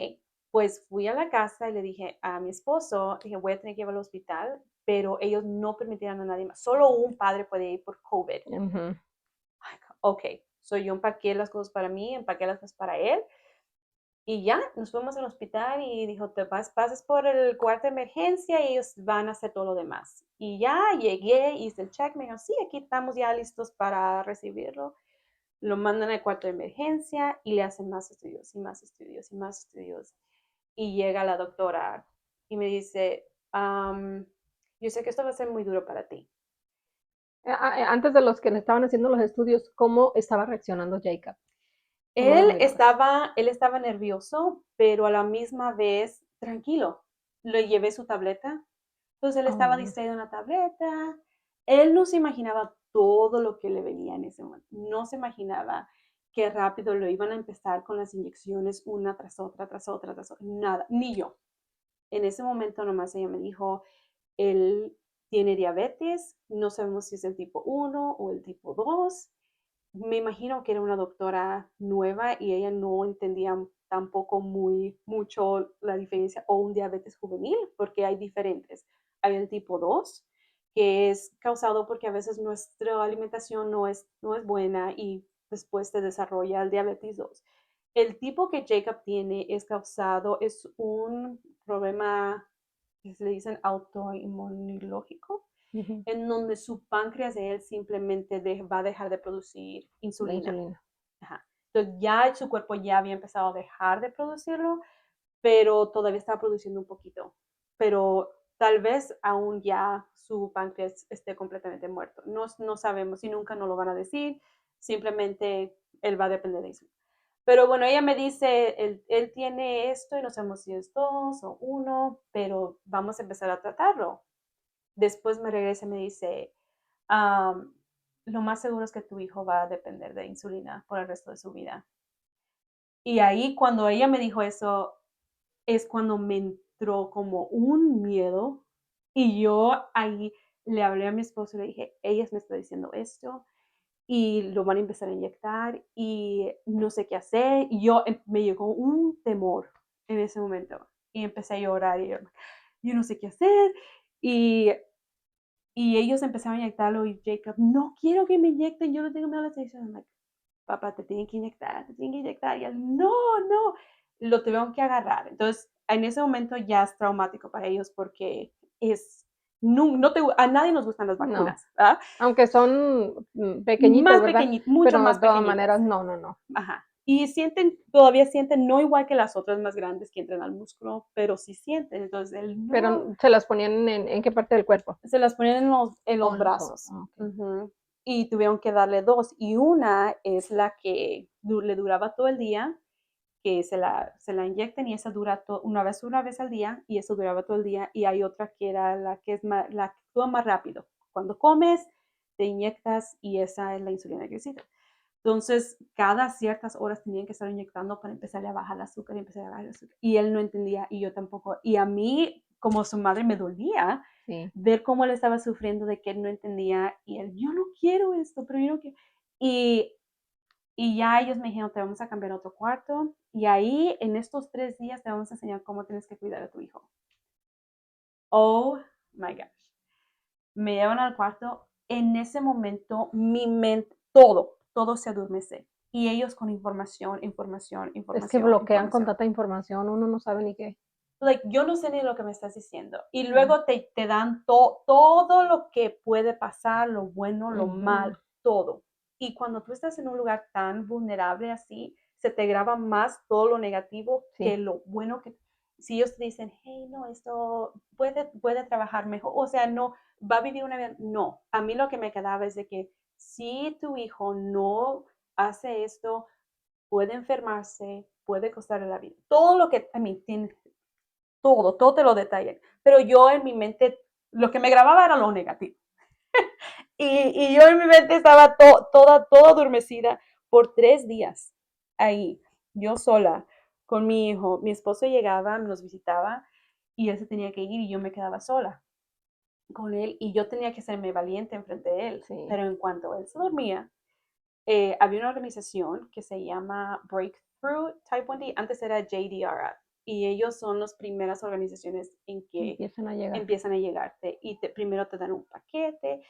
Speaker 2: pues fui a la casa y le dije a mi esposo, dije, voy a tener que llevarlo al hospital, pero ellos no permitieron a nadie más. Solo un padre puede ir por COVID.
Speaker 1: Ujú.
Speaker 2: Ok, so yo empaqué las cosas para mí, empaqué las cosas para él y ya nos fuimos al hospital y dijo, pasas por el cuarto de emergencia y ellos van a hacer todo lo demás. Y ya llegué, hice el check, me dijo, sí, aquí estamos ya listos para recibirlo. Lo mandan al cuarto de emergencia y le hacen más estudios y más estudios y más estudios. Y llega la doctora y me dice, yo sé que esto va a ser muy duro para ti.
Speaker 1: Antes de los que le estaban haciendo los estudios, ¿cómo estaba reaccionando Jacob? ¿Cómo lo
Speaker 2: Él
Speaker 1: mirabas?
Speaker 2: estaba, él estaba nervioso, pero a la misma vez tranquilo. Le llevé su tableta, entonces él
Speaker 1: Oh,
Speaker 2: estaba
Speaker 1: bueno.
Speaker 2: distraído en la tableta. Él no se imaginaba todo lo que le venía en ese momento. No se imaginaba qué rápido lo iban a empezar con las inyecciones una tras otra, tras otra, tras otra. Nada, ni yo. En ese momento nomás ella me dijo, él tiene diabetes, no sabemos si es el tipo 1 o el tipo 2. Me imagino que era una doctora nueva y ella no entendía tampoco mucho la diferencia o un diabetes juvenil, porque hay diferentes. Hay el tipo 2 que es causado porque a veces nuestra alimentación no es buena y después se desarrolla el diabetes 2. El tipo que Jacob tiene es un problema que se le dicen autoinmunológico,
Speaker 1: Ujú.
Speaker 2: en donde su páncreas de él simplemente va a dejar de producir
Speaker 1: La
Speaker 2: insulina.
Speaker 1: insulina.
Speaker 2: Ajá. Entonces ya su cuerpo ya había empezado a dejar de producirlo, pero todavía estaba produciendo un poquito. Pero tal vez aún ya su páncreas esté completamente muerto. No sabemos y nunca nos lo van a decir. Simplemente él va a depender de eso. Pero bueno, ella me dice, él tiene esto y no sabemos si es 2 o 1, pero vamos a empezar a tratarlo. Después me regresa y me dice, lo más seguro es que tu hijo va a depender de insulina por el resto de su vida. Y ahí cuando ella me dijo eso, es cuando me entró como un miedo y yo ahí le hablé a mi esposo y le dije, ella me está diciendo esto y lo van a empezar a inyectar y no sé qué hacer. Y me llegó un temor en ese momento y empecé a llorar y yo no sé qué hacer. Y ellos empezaron a inyectarlo y Jacob, no quiero que me inyecten, yo no tengo miedo a la inyección. I'm like, papá, te tienen que inyectar, te tienen que inyectar. Y él, no, no, lo tuvieron que agarrar. Entonces, en ese momento ya es traumático para ellos porque a nadie nos gustan las
Speaker 1: No,
Speaker 2: vacunas, ¿verdad?
Speaker 1: aunque son pequeñitos, ¿verdad?
Speaker 2: Mucho
Speaker 1: Pero
Speaker 2: más
Speaker 1: de todas
Speaker 2: pequeñitas.
Speaker 1: maneras, no, no, no.
Speaker 2: Ajá. Y todavía sienten, no igual que las otras más grandes que entran al músculo, pero sí sienten. Entonces, él no,
Speaker 1: Pero se las ponían en qué parte del cuerpo.
Speaker 2: se las ponían en
Speaker 1: Oh,
Speaker 2: los
Speaker 1: en los ojos.
Speaker 2: brazos.
Speaker 1: Ah, ok.
Speaker 2: Ujú. Y tuvieron que darle dos. Y una es la que le duraba todo el día, que se la inyectan y esa dura una vez al día y eso duraba todo el día. Y hay otra que era la que actúa más rápido. cuando comes, te inyectas y esa es la insulina glicida. Entonces, cada ciertas horas tenían que estar inyectando para empezar a bajar el azúcar y empezar a bajar el azúcar. Y él no entendía y yo tampoco. Y a mí, como su madre, me dolía
Speaker 1: Sí.
Speaker 2: ver cómo él estaba sufriendo de que él no entendía. Y él, yo no quiero esto, pero yo no quiero. Y, y ya ellos me dijeron, te vamos a cambiar a otro cuarto. Y ahí, en estos 3 días, te vamos a enseñar cómo tienes que cuidar a tu hijo. Oh, my gosh. Me llevan al cuarto. En ese momento, mi mente, todo se adormece. Y ellos con información,
Speaker 1: Es que bloquean con
Speaker 2: información.
Speaker 1: tanta información, uno no sabe ni qué.
Speaker 2: Like, yo no sé ni lo que me estás diciendo. Y
Speaker 1: Yeah.
Speaker 2: luego te dan todo lo que puede pasar, lo bueno, lo mal, todo. Y cuando tú estás en un lugar tan vulnerable así, se te graba más todo lo negativo que
Speaker 1: Sí.
Speaker 2: lo bueno que... Si ellos te dicen, hey, no, esto puede trabajar mejor, o sea, no, va a vivir una vida... No, a mí lo que me quedaba es de que si tu hijo no hace esto, puede enfermarse, puede costarle la vida. Todo lo que a mí tiene, todo te lo detallan. Pero yo en mi mente, lo que me grababa era lo negativo. Y yo en mi mente estaba toda adormecida por 3 días ahí, yo sola, con mi hijo. Mi esposo llegaba, nos visitaba y él se tenía que ir y yo me quedaba sola con él y yo tenía que serme valiente enfrente de él.
Speaker 1: Sí.
Speaker 2: Pero en cuanto él se dormía, había una organización que se llama Breakthrough Type 1D, antes era JDRF, y ellos son las primeras organizaciones en que empiezan a llegarte y primero te dan un paquete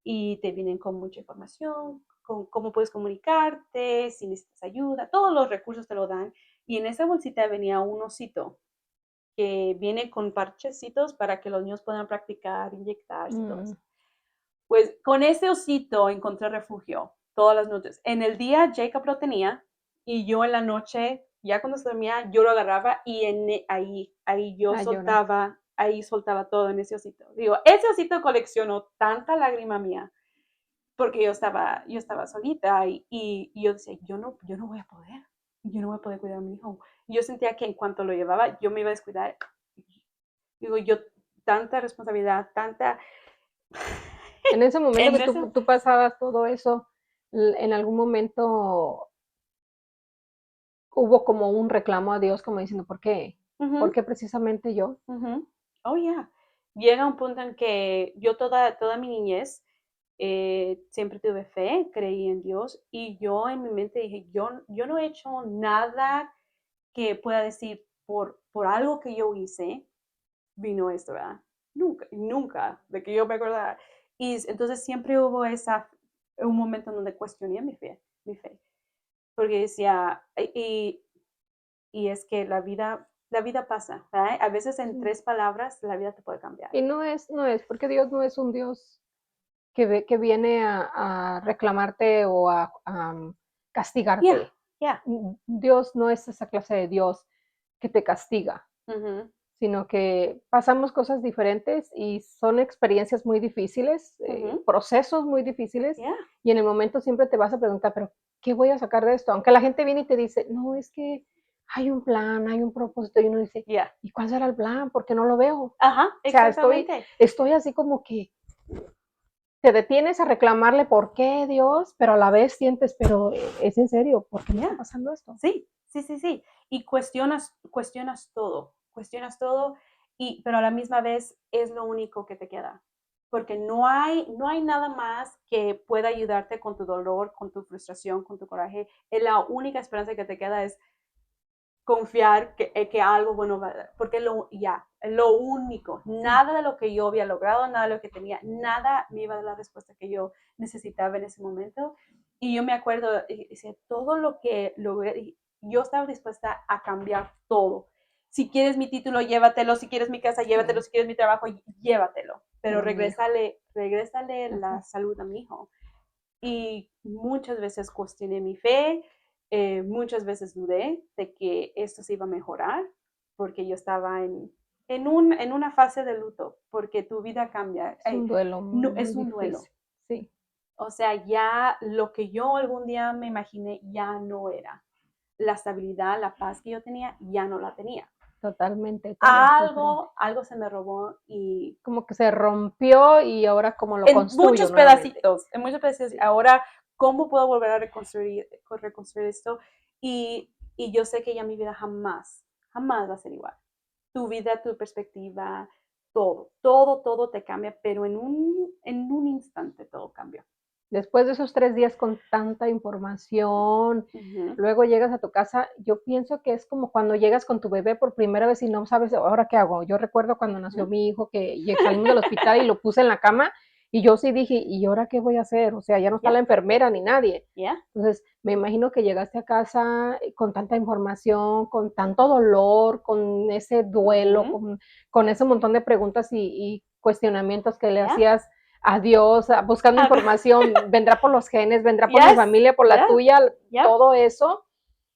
Speaker 2: y te vienen con mucha información, con cómo puedes comunicarte, si necesitas ayuda, todos los recursos te lo dan. Y en esa bolsita venía un osito que viene con parchecitos para que los niños puedan practicar, inyectarse y todo eso. Pues con ese osito encontré refugio todas las noches. En el día Jacob lo tenía y yo en la noche, ya cuando se dormía, yo lo agarraba y ahí yo soltaba todo en ese osito. Digo, ese osito coleccionó tanta lágrima mía porque yo estaba solita y yo decía, yo no voy a poder, yo no voy a poder cuidar a mi hijo. Yo sentía que en cuanto lo llevaba, yo me iba a descuidar. Digo, yo, tanta responsabilidad, tanta...
Speaker 1: En ese momento
Speaker 2: en
Speaker 1: que
Speaker 2: ese,
Speaker 1: tú pasabas todo eso, en algún momento hubo como un reclamo a Dios, como diciendo, ¿por qué? ¿Por
Speaker 2: uh-huh.
Speaker 1: qué precisamente yo?
Speaker 2: Uh-huh. Oh, yeah. Llega un punto en que yo toda mi niñez siempre tuve fe, creí en Dios y yo en mi mente dije, yo no he hecho nada que pueda decir por algo que yo hice, vino esto, ¿verdad? Nunca, de que yo me acordara. Y entonces siempre hubo un momento en donde cuestioné mi fe, porque decía, y es que la vida pasa, ¿verdad? A veces en
Speaker 1: Sí.
Speaker 2: 3 palabras la vida te puede cambiar.
Speaker 1: Y no es, porque Dios no es un Dios que viene a reclamarte o a
Speaker 2: Yeah,
Speaker 1: castigarte.
Speaker 2: yeah.
Speaker 1: Dios no es esa clase de Dios que te castiga,
Speaker 2: Uh-huh.
Speaker 1: sino que pasamos cosas diferentes y son experiencias muy difíciles,
Speaker 2: Uh-huh.
Speaker 1: procesos muy difíciles,
Speaker 2: Yeah.
Speaker 1: y en el momento siempre te vas a preguntar, pero ¿qué voy a sacar de esto? Aunque la gente viene y te dice, no, es que hay un plan, hay un propósito, y uno dice,
Speaker 2: Yeah.
Speaker 1: ¿y cuál será el plan? Porque no lo veo. O
Speaker 2: Ajá,
Speaker 1: sea,
Speaker 2: exactamente.
Speaker 1: estoy así como que te detienes a reclamarle por qué Dios, pero a la vez sientes, pero es en serio, ¿por qué me está
Speaker 2: Yeah.
Speaker 1: pasando esto?
Speaker 2: Sí, sí, sí, sí. Y cuestionas todo, pero a la misma vez es lo único que te queda. Porque no hay nada más que pueda ayudarte con tu dolor, con tu frustración, con tu coraje. La única esperanza que te queda es confiar que algo bueno va a dar, porque lo único,
Speaker 1: Sí.
Speaker 2: nada de lo que yo había logrado, nada de lo que tenía, nada me iba a dar la respuesta que yo necesitaba en ese momento. Y yo me acuerdo, todo lo que logré, yo estaba dispuesta a cambiar todo. Si quieres mi título, llévatelo, si quieres mi casa, llévatelo,
Speaker 1: Sí,
Speaker 2: si quieres mi trabajo, llévatelo, pero
Speaker 1: pero mi hijo.
Speaker 2: regrésale la
Speaker 1: Ujú.
Speaker 2: salud a mi hijo. Y muchas veces cuestioné mi fe, muchas veces dudé de que esto se iba a mejorar, porque yo estaba en una fase de luto, porque tu vida cambia.
Speaker 1: Es un duelo
Speaker 2: No,
Speaker 1: muy
Speaker 2: es un duelo.
Speaker 1: difícil. Sí,
Speaker 2: O sea, ya lo que yo algún día me imaginé ya no era. La estabilidad, la paz que yo tenía, ya no la tenía.
Speaker 1: Totalmente, todo diferente.
Speaker 2: Algo se me robó y
Speaker 1: Como que se rompió y ahora como lo construyo nuevamente.
Speaker 2: en muchos pedacitos.
Speaker 1: Sí.
Speaker 2: Ahora, ¿cómo puedo volver a reconstruir esto? Y yo sé que ya mi vida jamás va a ser igual. Tu vida, tu perspectiva, todo te cambia, pero en un instante todo cambia.
Speaker 1: Después de esos 3 días con tanta información,
Speaker 2: Ujú,
Speaker 1: luego llegas a tu casa, yo pienso que es como cuando llegas con tu bebé por primera vez y no sabes, ahora qué hago. Yo recuerdo cuando nació
Speaker 2: ujú.
Speaker 1: mi hijo que salimos del hospital y lo puse en la cama y yo sí dije, ¿y ahora qué voy a hacer? O sea, ya no está
Speaker 2: Ya,
Speaker 1: la enfermera ni nadie.
Speaker 2: ya.
Speaker 1: Entonces, me imagino que llegaste a casa con tanta información, con tanto dolor, con ese duelo,
Speaker 2: Ujú,
Speaker 1: con ese montón de preguntas y cuestionamientos que le
Speaker 2: ya.
Speaker 1: hacías a Dios, buscando información, vendrá por los genes, vendrá por mi
Speaker 2: Yes,
Speaker 1: familia, por la
Speaker 2: ya,
Speaker 1: tuya,
Speaker 2: ya.
Speaker 1: todo eso.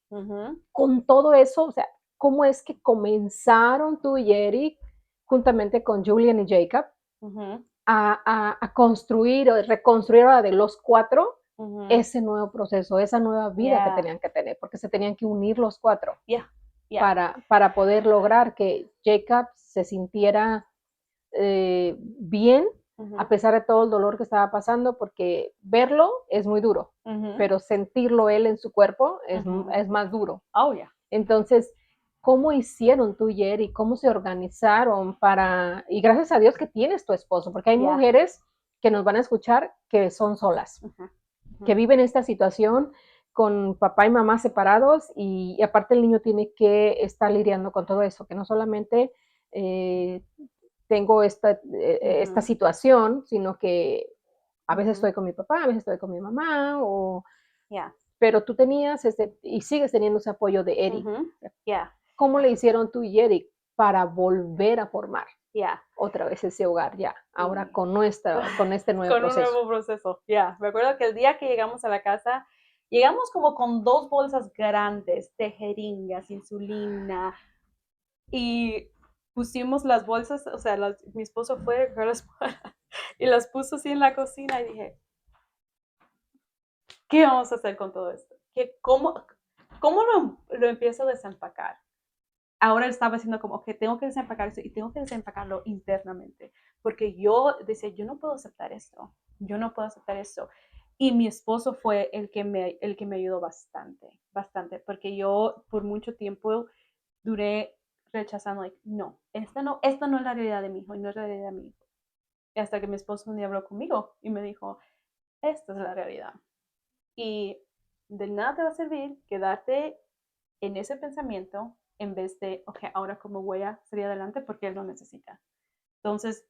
Speaker 2: Ujú,
Speaker 1: Con todo eso, o sea, ¿cómo es que comenzaron tú y Eric, juntamente con Julian y Jacob,
Speaker 2: ujú,
Speaker 1: a construir o reconstruir ahora de los cuatro
Speaker 2: ujú.
Speaker 1: ese nuevo proceso, esa nueva vida que
Speaker 2: Yeah,
Speaker 1: tenían que tener, porque se tenían que unir los cuatro
Speaker 2: yeah, yeah.
Speaker 1: para poder lograr que Jacob se sintiera bien a
Speaker 2: Ujú,
Speaker 1: pesar de todo el dolor que estaba pasando, porque verlo es muy duro,
Speaker 2: ujú,
Speaker 1: pero sentirlo él en su cuerpo
Speaker 2: ujú.
Speaker 1: es más duro.
Speaker 2: Oh, yeah.
Speaker 1: Entonces, ¿cómo hicieron tú, Jerry? ¿Cómo se organizaron para, y gracias a Dios que tienes tu esposo, porque hay
Speaker 2: Yeah.
Speaker 1: mujeres que nos van a escuchar que son solas,
Speaker 2: Ujú, ujú.
Speaker 1: que viven esta situación con papá y mamá separados y aparte el niño tiene que estar lidiando con todo eso, que no solamente eh, tengo esta
Speaker 2: Ujú,
Speaker 1: situación, sino que a veces
Speaker 2: ujú.
Speaker 1: estoy con mi papá, a veces estoy con mi mamá,
Speaker 2: Yeah.
Speaker 1: pero tú tenías y sigues teniendo ese apoyo de Eric.
Speaker 2: Ujú. Yeah.
Speaker 1: ¿Cómo le hicieron tú y Eric para volver a formar
Speaker 2: Yeah.
Speaker 1: otra vez ese hogar ya, ahora
Speaker 2: Sí.
Speaker 1: con este nuevo
Speaker 2: Con un
Speaker 1: proceso?
Speaker 2: nuevo proceso. Ya. Me acuerdo que el día que llegamos a la casa, llegamos como con 2 bolsas grandes de jeringas, insulina, y pusimos las bolsas, o sea, mi esposo fue a recoger las y las puso así en la cocina y dije, ¿qué vamos a hacer con todo esto? ¿Cómo lo empiezo a desempacar? Ahora estaba diciendo como que tengo que desempacar esto y tengo que desempacarlo internamente, porque yo decía, yo no puedo aceptar esto, yo no puedo aceptar esto. Y mi esposo fue el que me ayudó bastante, bastante, porque yo por mucho tiempo duré rechazando, like, no, esta no es la realidad de mi hijo y no es la realidad de mi hijo. Y hasta que mi esposo un día habló conmigo y me dijo, esta es la realidad. Y de nada te va a servir quedarte en ese pensamiento en vez de, ok, ahora cómo voy a salir adelante porque él lo necesita. Entonces,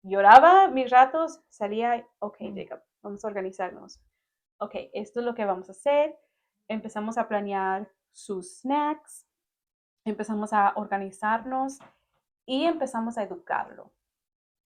Speaker 2: lloraba mis ratos, salía, ok,
Speaker 1: Mm.
Speaker 2: Jacob, vamos a organizarnos. Ok, esto es lo que vamos a hacer. Empezamos a planear sus snacks, empezamos a organizarnos y empezamos a educarlo.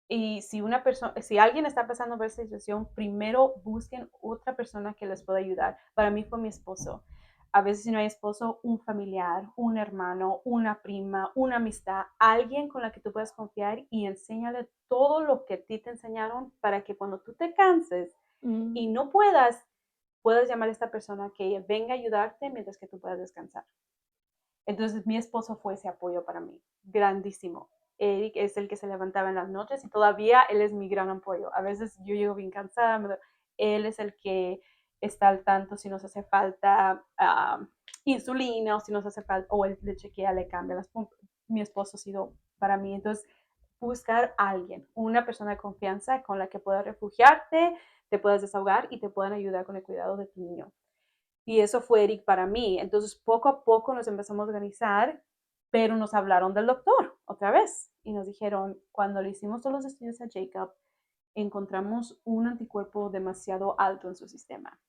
Speaker 2: Y si alguien está pasando por esta situación, primero busquen otra persona que les pueda ayudar. Para mí fue mi esposo. A veces si no hay esposo, un familiar, un hermano, una prima, una amistad, alguien con la que tú puedas confiar y enséñale todo lo que a ti te enseñaron para que cuando tú te canses y
Speaker 1: Mm.
Speaker 2: no puedas llamar a esta persona que venga a ayudarte mientras que tú puedas descansar. Entonces mi esposo fue ese apoyo para mí, grandísimo. Eric es el que se levantaba en las noches y todavía él es mi gran apoyo. A veces yo llego bien cansada, él es el que está al tanto si nos hace falta insulina o si nos hace falta, o él le chequea, le cambia las pompas. Mi esposo ha sido para mí. Entonces, buscar a alguien, una persona de confianza con la que puedas refugiarte, te puedas desahogar y te puedan ayudar con el cuidado de tu niño. Y eso fue Eric para mí. Entonces, poco a poco nos empezamos a organizar, pero nos hablaron del doctor otra vez y nos dijeron, cuando le hicimos todos los estudios a Jacob, encontramos un anticuerpo demasiado alto en su sistema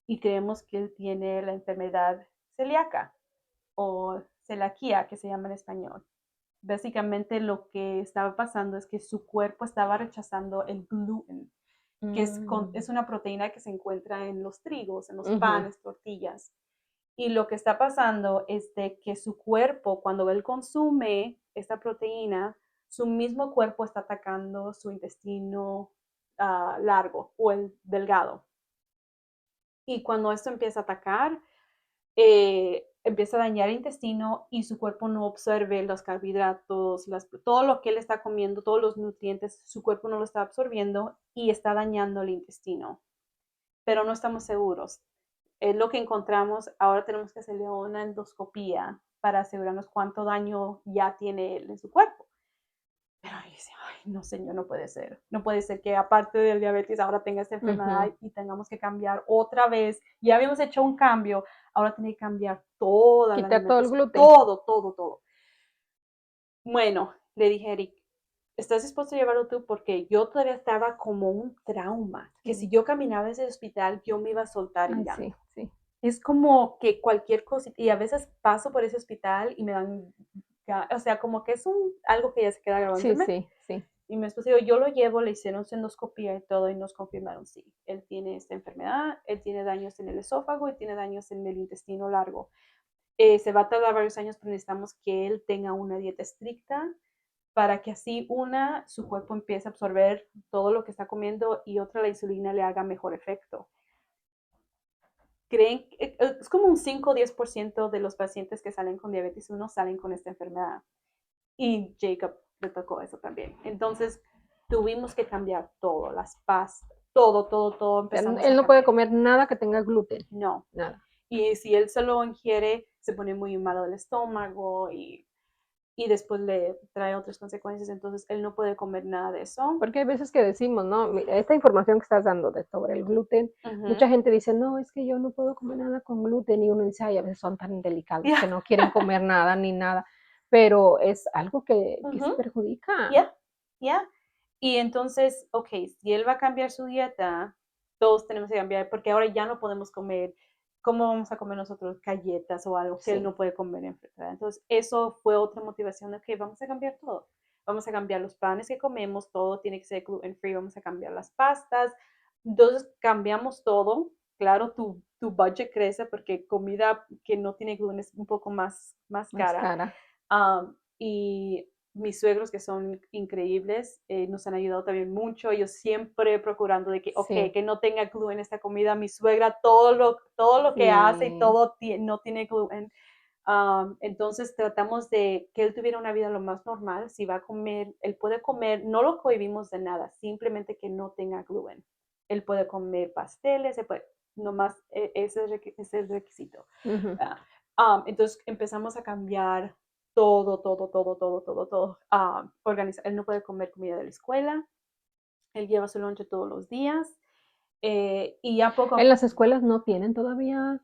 Speaker 2: y creemos que él tiene la enfermedad celíaca o celiaquía, que se llama en español. Básicamente lo que estaba pasando es que su cuerpo estaba rechazando el gluten, que es
Speaker 1: Mm.
Speaker 2: una proteína que se encuentra en los trigos, en los
Speaker 1: Ujú.
Speaker 2: panes, tortillas. Y lo que está pasando es de que su cuerpo, cuando él consume esta proteína, su mismo cuerpo está atacando su intestino largo o el delgado. Y cuando esto empieza a atacar, empieza a dañar el intestino y su cuerpo no absorbe los carbohidratos, todo lo que él está comiendo, todos los nutrientes, su cuerpo no lo está absorbiendo y está dañando el intestino. Pero no estamos seguros. Es lo que encontramos, ahora tenemos que hacerle una endoscopía para asegurarnos cuánto daño ya tiene él en su cuerpo. Pero ahí dice, ay, no señor, no puede ser. No puede ser que aparte del diabetes ahora tenga esta enfermedad y tengamos que cambiar otra vez. Ya habíamos hecho un cambio, ahora tiene que cambiar toda la
Speaker 1: Quitar todo el
Speaker 2: alimentación.
Speaker 1: gluten.
Speaker 2: Todo, todo, todo. Bueno, le dije a Eric, ¿estás dispuesto a llevarlo tú? Porque yo todavía estaba como un trauma, que si yo caminaba a ese hospital, yo me iba a soltar en
Speaker 1: Ay, sí,
Speaker 2: llanto.
Speaker 1: sí.
Speaker 2: Es como que cualquier cosa, y a veces paso por ese hospital y me dan, o sea, como que es algo que ya se queda grabado
Speaker 1: Sí,
Speaker 2: entre mí.
Speaker 1: sí, sí.
Speaker 2: Y mi esposo dijo, yo lo llevo, le hicieron su endoscopía y todo, y nos confirmaron, sí, él tiene esta enfermedad, él tiene daños en el esófago y tiene daños en el intestino largo. Se va a tardar varios años, pero necesitamos que él tenga una dieta estricta para que así su cuerpo empiece a absorber todo lo que está comiendo y otra, la insulina le haga mejor efecto. Creen, es como un 5 o 10% de los pacientes que salen con diabetes 1 salen con esta enfermedad. Y Jacob le tocó eso también. Entonces tuvimos que cambiar todo, las pastas, todo, todo, todo empezamos
Speaker 1: Él
Speaker 2: a
Speaker 1: no puede
Speaker 2: cambiar.
Speaker 1: comer nada que tenga gluten.
Speaker 2: No.
Speaker 1: Nada.
Speaker 2: Y si él se lo ingiere, se pone muy malo del estómago y después le trae otras consecuencias. Entonces él no puede comer nada de eso.
Speaker 1: Porque hay veces que decimos, ¿no? Mira, esta información que estás dando sobre el gluten,
Speaker 2: Uh-huh.
Speaker 1: mucha gente dice, no, es que yo no puedo comer nada con gluten. Y uno dice, ay, a veces son tan delicados
Speaker 2: Yeah.
Speaker 1: que no quieren comer nada ni nada. Pero es algo que se
Speaker 2: Uh-huh.
Speaker 1: perjudica.
Speaker 2: Yeah. Yeah. Y entonces, ok, si él va a cambiar su dieta, todos tenemos que cambiar, porque ahora ya no podemos comer, ¿cómo vamos a comer nosotros galletas o algo que él
Speaker 1: Sí.
Speaker 2: no puede comer en verdad? Entonces, eso fue otra motivación de que vamos a cambiar todo. Vamos a cambiar los panes que comemos, todo tiene que ser gluten free, vamos a cambiar las pastas. Entonces, cambiamos todo. Claro, tu budget crece porque comida que no tiene gluten es un poco más
Speaker 1: Más
Speaker 2: cara.
Speaker 1: cara.
Speaker 2: Y mis suegros, que son increíbles, nos han ayudado también mucho. Ellos siempre procurando de que, ok,
Speaker 1: Sí.
Speaker 2: que no tenga gluten esta comida. Mi suegra, todo lo que hace y
Speaker 1: Sí.
Speaker 2: todo no tiene gluten. Entonces tratamos de que él tuviera una vida lo más normal. Si va a comer, él puede comer, no lo cohibimos de nada, simplemente que no tenga gluten. Él puede comer pasteles, nomás ese es el requisito.
Speaker 1: Ujú.
Speaker 2: Entonces empezamos a cambiar todo, todo, todo, todo, todo, todo. Organizar. Él no puede comer comida de la escuela, él lleva su lonche todos los días y ya poco a
Speaker 1: En las
Speaker 2: poco.
Speaker 1: escuelas no tienen todavía,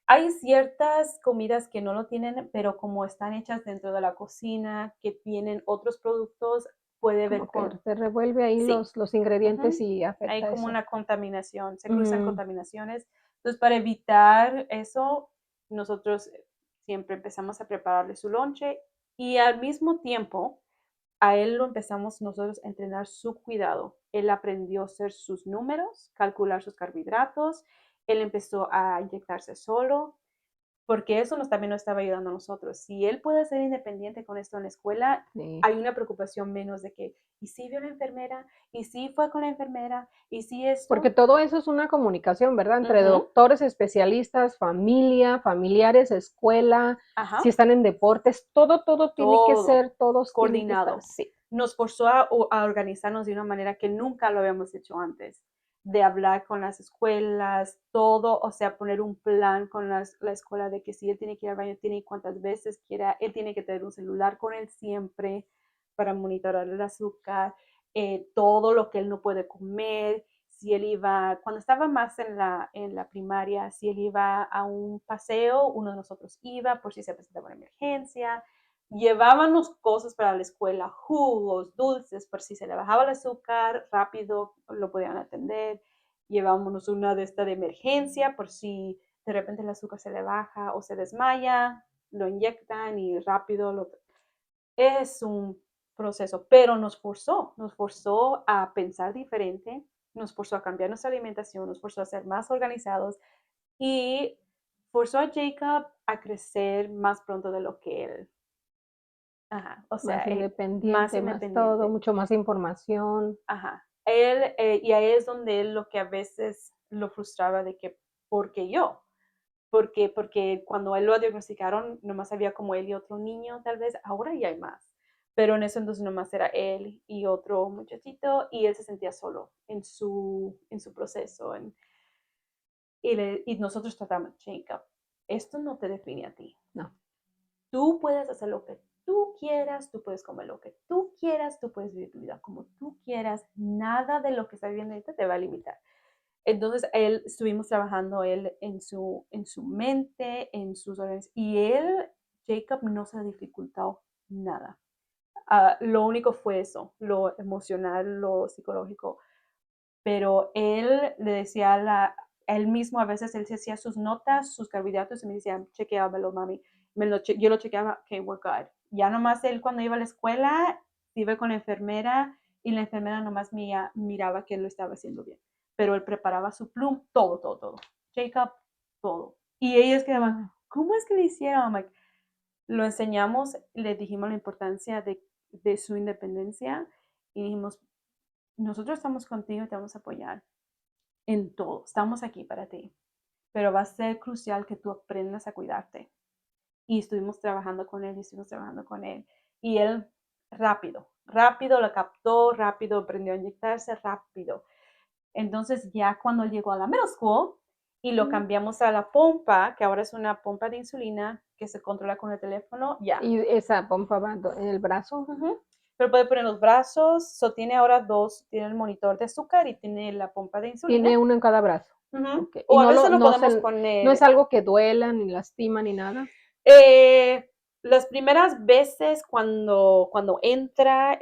Speaker 2: Hay ciertas comidas que no lo tienen, pero como están hechas dentro de la cocina, que tienen otros productos, puede ver
Speaker 1: como que
Speaker 2: con,
Speaker 1: se revuelve ahí
Speaker 2: sí,
Speaker 1: los ingredientes
Speaker 2: uh-huh.
Speaker 1: y
Speaker 2: Hay
Speaker 1: afecta
Speaker 2: como
Speaker 1: eso.
Speaker 2: una contaminación, se cruzan
Speaker 1: Mm,
Speaker 2: contaminaciones. Entonces, para evitar eso, nosotros siempre empezamos a prepararle su lonche y al mismo tiempo a él lo empezamos nosotros a entrenar su cuidado. Él aprendió a hacer sus números, calcular sus carbohidratos, él empezó a inyectarse solo, porque eso también nos estaba ayudando a nosotros. Si él puede ser independiente con esto en la escuela,
Speaker 1: sí.
Speaker 2: hay una preocupación menos de que, ¿y si vio la enfermera? ¿Y si fue con la enfermera? ¿Y si
Speaker 1: Porque
Speaker 2: esto?
Speaker 1: todo eso es una comunicación, ¿verdad? Entre
Speaker 2: Uh-huh.
Speaker 1: doctores, especialistas, familia, familiares, escuela, si
Speaker 2: Ajá,
Speaker 1: están en deportes, todo tiene que
Speaker 2: todo
Speaker 1: ser, todos tienen que estar,
Speaker 2: coordinado.
Speaker 1: sí.
Speaker 2: Nos forzó a organizarnos de una manera que nunca lo habíamos hecho antes, de hablar con las escuelas, todo, o sea, poner un plan con la escuela de que si él tiene que ir al baño, tiene cuantas veces quiera, él tiene que tener un celular con él siempre para monitorar el azúcar, todo lo que él no puede comer, si él iba, cuando estaba más en la primaria, si él iba a un paseo, uno de nosotros iba por si se presentaba una emergencia, llevábamos cosas para la escuela, jugos, dulces, por si se le bajaba el azúcar, rápido lo podían atender. Llevábamos una de esta de emergencia, por si de repente el azúcar se le baja o se desmaya, lo inyectan y rápido es un proceso, pero nos forzó a pensar diferente, nos forzó a cambiar nuestra alimentación, nos forzó a ser más organizados y forzó a Jacob a crecer más pronto de lo que él. Ajá, o sea,
Speaker 1: Más
Speaker 2: más
Speaker 1: independiente, más todo,
Speaker 2: independiente.
Speaker 1: mucho más información.
Speaker 2: Ajá. Y ahí es donde él lo que a veces lo frustraba de que, ¿por qué yo? ¿Por qué? Porque cuando él lo diagnosticaron, nomás había como él y otro niño, tal vez. Ahora ya hay más. Pero en eso entonces nomás era él y otro muchachito y él se sentía solo en su proceso. Y nosotros tratamos, Jacob, esto no te define a ti.
Speaker 1: No.
Speaker 2: Tú puedes hacer lo que tú quieras, tú puedes comer lo que tú quieras, tú puedes vivir tu vida como tú quieras. Nada de lo que está viviendo ahorita te va a limitar. Entonces, estuvimos trabajando él en su mente, en sus órdenes, y él, Jacob, no se ha dificultado nada. Lo único fue eso, lo emocional, lo psicológico, pero él le decía él mismo a veces, él se hacía sus notas, sus carbohidratos y me decía, chequeámelo, mami. Yo lo chequeaba, ok, we're good. Ya nomás él cuando iba a la escuela, iba con la enfermera y la enfermera nomás miraba que él lo estaba haciendo bien. Pero él preparaba su plum, todo, todo, todo. Jacob, todo. Y ellos quedaban, ¿cómo es que le hicieron? Like, lo enseñamos, le dijimos la importancia de su independencia y dijimos, nosotros estamos contigo y te vamos a apoyar en todo. Estamos aquí para ti. Pero va a ser crucial que tú aprendas a cuidarte. Y estuvimos trabajando con él y estuvimos trabajando con él. Y él rápido, rápido lo captó, rápido aprendió a inyectarse, rápido. Entonces ya cuando llegó a la middle school y lo cambiamos a la pompa, que ahora es una pompa de insulina que se controla con el teléfono, ya.
Speaker 1: Y esa pompa va en el brazo.
Speaker 2: Pero puede poner los brazos, tiene ahora dos, tiene el monitor de azúcar y tiene la pompa de insulina.
Speaker 1: Tiene uno en cada brazo.
Speaker 2: Okay.
Speaker 1: Y
Speaker 2: O a
Speaker 1: no,
Speaker 2: veces lo
Speaker 1: no,
Speaker 2: podemos poner.
Speaker 1: no es algo que duela, ni lastima, ni nada.
Speaker 2: Las primeras veces cuando entra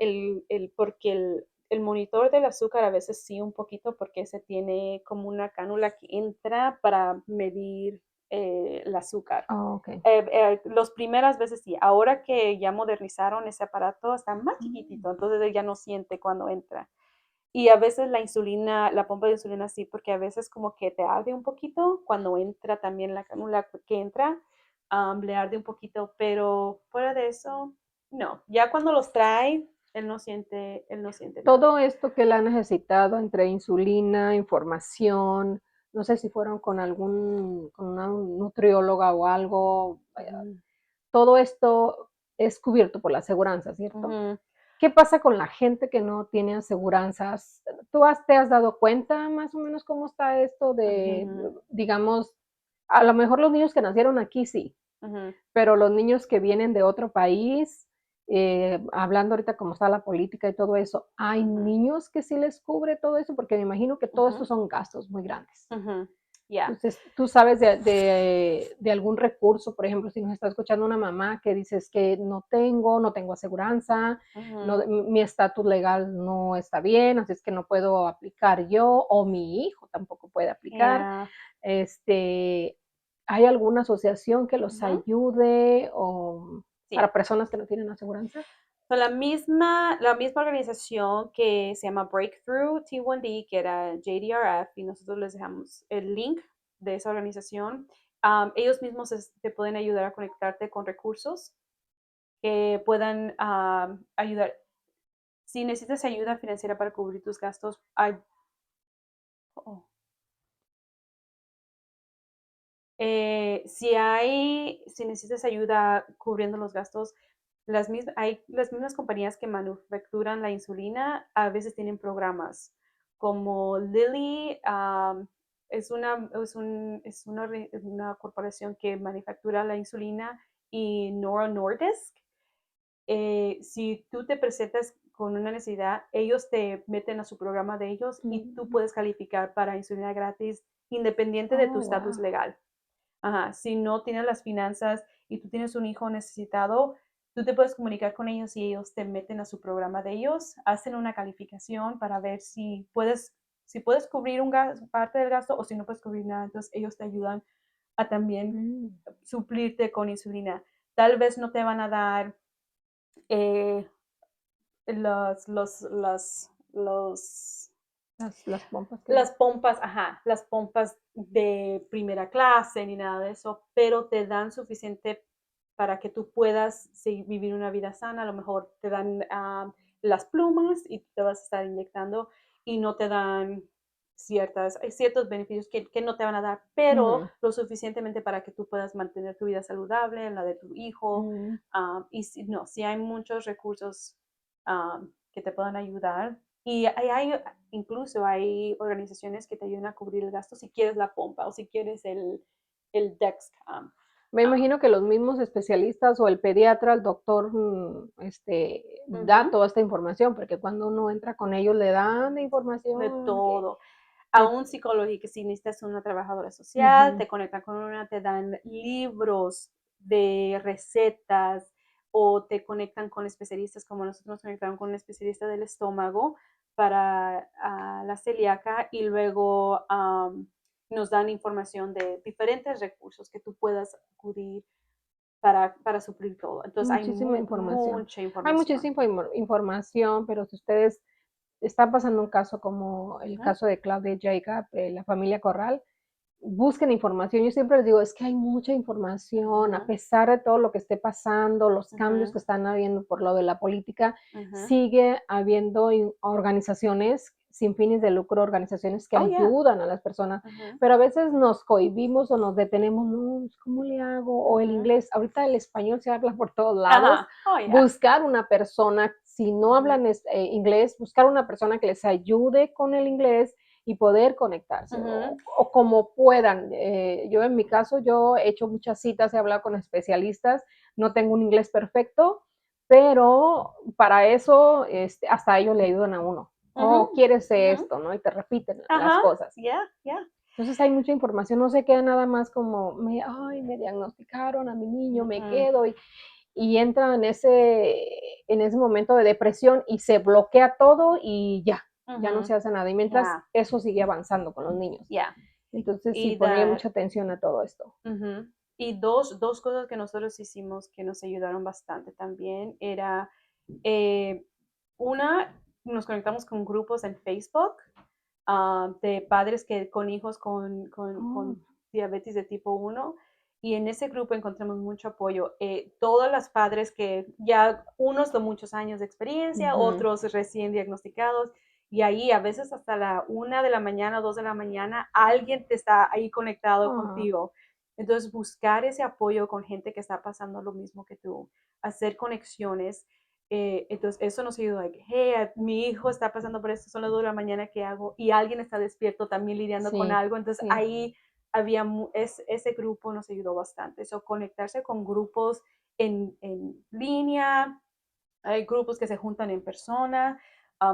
Speaker 2: porque el monitor del azúcar a veces sí un poquito porque se tiene como una cánula que entra para medir el azúcar.
Speaker 1: Oh, okay.
Speaker 2: Las primeras veces sí. Ahora que ya modernizaron ese aparato está más chiquitito, entonces él ya no siente cuando entra. Y a veces la insulina, la pompa de insulina sí, porque a veces como que te arde un poquito cuando entra también la cánula que entra, le arde un poquito, pero fuera de eso, no. Ya cuando los trae, él no siente nada.
Speaker 1: Todo esto que él ha necesitado entre insulina, información, no sé si fueron con con una nutrióloga o algo, todo esto es cubierto por la aseguranza, ¿cierto? ¿Qué pasa con la gente que no tiene aseguranzas? ¿Te has dado cuenta más o menos cómo está esto de, digamos, a lo mejor los niños que nacieron aquí sí, pero los niños que vienen de otro país, hablando ahorita cómo está la política y todo eso, ¿hay niños que sí les cubre todo eso? Porque me imagino que todo esto son gastos muy grandes.
Speaker 2: Yeah.
Speaker 1: Entonces, ¿tú sabes de algún recurso? Por ejemplo, si nos está escuchando una mamá que dices que no tengo aseguranza, no, mi estatus legal no está bien, así es que no puedo aplicar yo, o mi hijo tampoco puede aplicar.
Speaker 2: Yeah.
Speaker 1: ¿Hay alguna asociación que los ayude o
Speaker 2: Sí.
Speaker 1: para personas que no tienen aseguranza?
Speaker 2: La misma organización que se llama Breakthrough T1D, que era JDRF, y nosotros les dejamos el link de esa organización. Ellos mismos te pueden ayudar a conectarte con recursos que puedan ayudar. Si necesitas ayuda financiera para cubrir tus gastos, si necesitas ayuda cubriendo los gastos, hay las mismas compañías que manufacturan la insulina, a veces tienen programas como Lilly, es una corporación que manufactura la insulina, y Novo Nordisk. Si tú te presentas con una necesidad, ellos te meten a su programa de ellos y tú puedes calificar para insulina gratis independiente de tu estatus legal. Ajá, si no tienes las finanzas y tú tienes un hijo necesitado, tú te puedes comunicar con ellos y ellos te meten a su programa de ellos, hacen una calificación para ver si puedes cubrir parte del gasto o si no puedes cubrir nada. Entonces ellos te ayudan a también suplirte con insulina. Tal vez no te van a dar eh, los, los, los, los
Speaker 1: Las pompas
Speaker 2: las pompas de primera clase ni nada de eso, pero te dan suficiente para que tú puedas vivir una vida sana. A lo mejor te dan las plumas y te vas a estar inyectando y no te dan hay ciertos beneficios que no te van a dar, pero
Speaker 1: Ujú,
Speaker 2: lo suficientemente para que tú puedas mantener tu vida saludable, la de tu hijo.
Speaker 1: mm.
Speaker 2: Y si, no, si hay muchos recursos que te puedan ayudar. Y incluso hay organizaciones que te ayudan a cubrir el gasto si quieres la pompa o si quieres el Dexcom.
Speaker 1: Me
Speaker 2: Ah,
Speaker 1: imagino que los mismos especialistas o el pediatra, el doctor, da
Speaker 2: ujú,
Speaker 1: toda esta información, porque cuando uno entra con ellos le dan la
Speaker 2: de
Speaker 1: información que
Speaker 2: todo.
Speaker 1: de
Speaker 2: Aún psicológica, si necesitas una trabajadora social,
Speaker 1: ujú,
Speaker 2: te conectan con una, te dan libros de recetas o te conectan con especialistas como nosotros nos conectaron con un especialista del estómago para la celíaca y luego nos dan información de diferentes recursos que tú puedas acudir para suplir todo. Entonces hay
Speaker 1: muchísima información.
Speaker 2: mucha
Speaker 1: Hay
Speaker 2: información.
Speaker 1: muchísima información, pero si ustedes están pasando un caso como el
Speaker 2: Ujú,
Speaker 1: caso de Claudia y Jacob, la familia Corral, busquen información. Yo siempre les digo, es que hay mucha información, a
Speaker 2: ujú,
Speaker 1: pesar de todo lo que esté pasando, los cambios
Speaker 2: ujú,
Speaker 1: que están habiendo por lo de la política,
Speaker 2: ujú.
Speaker 1: sigue habiendo organizaciones sin fines de lucro, organizaciones que
Speaker 2: Oh, yeah.
Speaker 1: ayudan a las personas,
Speaker 2: Ujú,
Speaker 1: pero a veces nos cohibimos o nos detenemos, no, pues, ¿cómo le hago? O el
Speaker 2: ujú.
Speaker 1: inglés, ahorita el español se habla por todos lados,
Speaker 2: Ajá. Oh, yeah.
Speaker 1: buscar una persona, si no
Speaker 2: Ujú,
Speaker 1: hablan inglés, buscar una persona que les ayude con el inglés y poder conectarse
Speaker 2: ujú,
Speaker 1: o como puedan. Yo en mi caso, yo he hecho muchas citas, he hablado con especialistas, no tengo un inglés perfecto, pero para eso hasta ellos le ayudan a uno. Oh,
Speaker 2: ujú,
Speaker 1: quieres
Speaker 2: ujú.
Speaker 1: esto, ¿no? Y te repiten las
Speaker 2: Ajá.
Speaker 1: cosas.
Speaker 2: Yeah, yeah.
Speaker 1: Entonces hay mucha información, no se queda nada más como, ay, me diagnosticaron a mi niño, me
Speaker 2: Ujú,
Speaker 1: quedo y entra en ese momento de depresión y se bloquea todo y ya no
Speaker 2: ujú.
Speaker 1: se hace nada. Y mientras
Speaker 2: Yeah,
Speaker 1: eso sigue avanzando con los niños.
Speaker 2: yeah.
Speaker 1: Entonces sí,
Speaker 2: Y
Speaker 1: ponerle
Speaker 2: da
Speaker 1: mucha atención a todo esto.
Speaker 2: ujú. Y dos cosas que nosotros hicimos que nos ayudaron bastante también era, eh, una, nos conectamos con grupos en Facebook, de padres que con hijos
Speaker 1: Oh,
Speaker 2: con diabetes de tipo uno. Y en ese grupo encontramos mucho apoyo. Todos los padres que ya, unos de muchos años de experiencia,
Speaker 1: ujú,
Speaker 2: otros recién diagnosticados, y ahí a veces hasta la 1 de la mañana, 2 de la mañana, alguien te está ahí conectado
Speaker 1: ah,
Speaker 2: contigo. Entonces, buscar ese apoyo con gente que está pasando lo mismo que tú, hacer conexiones. Entonces, eso nos ayudó. Like, hey, mi hijo está pasando por esto, son las 2 de la mañana, ¿qué hago? Y alguien está despierto también lidiando con
Speaker 1: sí,
Speaker 2: algo. Entonces,
Speaker 1: sí.
Speaker 2: ahí ese grupo nos ayudó bastante. Eso, conectarse con grupos en línea, hay grupos que se juntan en persona.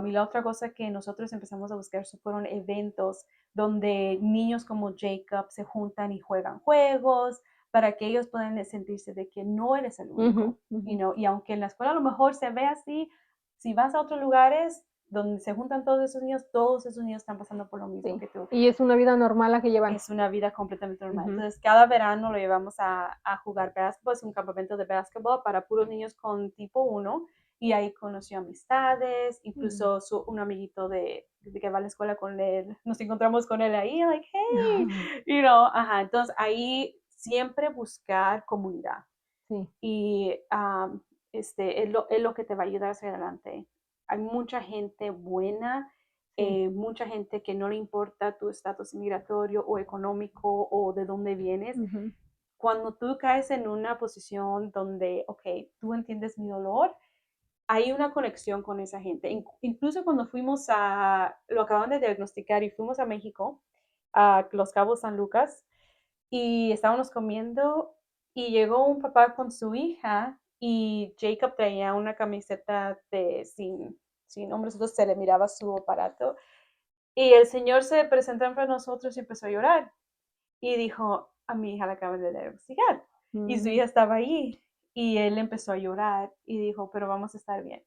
Speaker 2: Y la otra cosa que nosotros empezamos a buscar fueron eventos donde niños como Jacob se juntan y juegan juegos para que ellos puedan sentirse de que no eres el
Speaker 1: Ujú,
Speaker 2: único.
Speaker 1: ujú.
Speaker 2: Y aunque en la escuela a lo mejor se ve así, si vas a otros lugares donde se juntan todos esos niños están pasando por lo mismo
Speaker 1: Sí.
Speaker 2: que tú.
Speaker 1: Y es una vida normal la que llevan.
Speaker 2: Es una vida completamente normal.
Speaker 1: Ujú,
Speaker 2: Entonces, cada verano lo llevamos a jugar básquetbol, es un campamento de básquetbol para puros niños con tipo uno y ahí conoció amistades,
Speaker 1: mm.
Speaker 2: incluso un amiguito de que va a la escuela con él, nos encontramos con él ahí, like, hey, ajá, entonces ahí siempre buscar comunidad
Speaker 1: Sí,
Speaker 2: y es lo que te va a ayudar hacia adelante. Hay mucha gente buena,
Speaker 1: sí.
Speaker 2: mucha gente que no le importa tu estatus migratorio o económico o de dónde vienes.
Speaker 1: Ujú,
Speaker 2: Cuando tú caes en una posición donde, ok, tú entiendes mi dolor, hay una conexión con esa gente. Incluso cuando lo acaban de diagnosticar y fuimos a México, a Los Cabos San Lucas, y estábamos comiendo y llegó un papá con su hija y Jacob traía una camiseta sin nombres, entonces se le miraba su aparato y el señor se presentó enfrente de nosotros y empezó a llorar y dijo, a mi hija la acaban de diagnosticar y su
Speaker 1: mm.
Speaker 2: hija estaba ahí y él empezó a llorar y dijo, pero vamos a estar bien.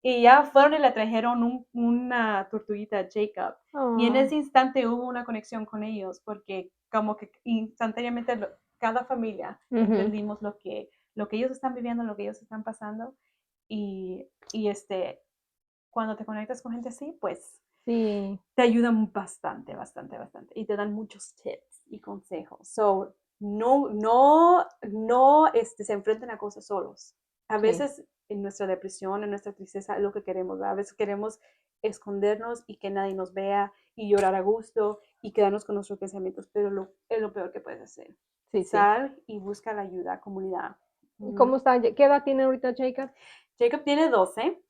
Speaker 2: Y ya fueron y le trajeron una tortuguita a Jacob. Y en
Speaker 1: Ah,
Speaker 2: ese instante hubo una conexión con ellos, porque como que instantáneamente cada familia
Speaker 1: ujú,
Speaker 2: entendimos lo que ellos están viviendo, lo que ellos están pasando. Y cuando te conectas con gente así, pues
Speaker 1: sí.
Speaker 2: te ayudan bastante, bastante, bastante. Y te dan muchos tips y consejos. So, no se enfrenten a cosas solos. A
Speaker 1: Sí,
Speaker 2: veces en nuestra depresión, en nuestra tristeza, es lo que queremos, ¿verdad? A veces queremos escondernos y que nadie nos vea y llorar a gusto y quedarnos con nuestros pensamientos, pero es lo peor que puedes hacer.
Speaker 1: sí, sí.
Speaker 2: Sal y busca la ayuda, comunidad.
Speaker 1: ¿Y cómo
Speaker 2: Ujú.
Speaker 1: está? ¿Qué edad tiene ahorita Jacob?
Speaker 2: Jacob tiene 12,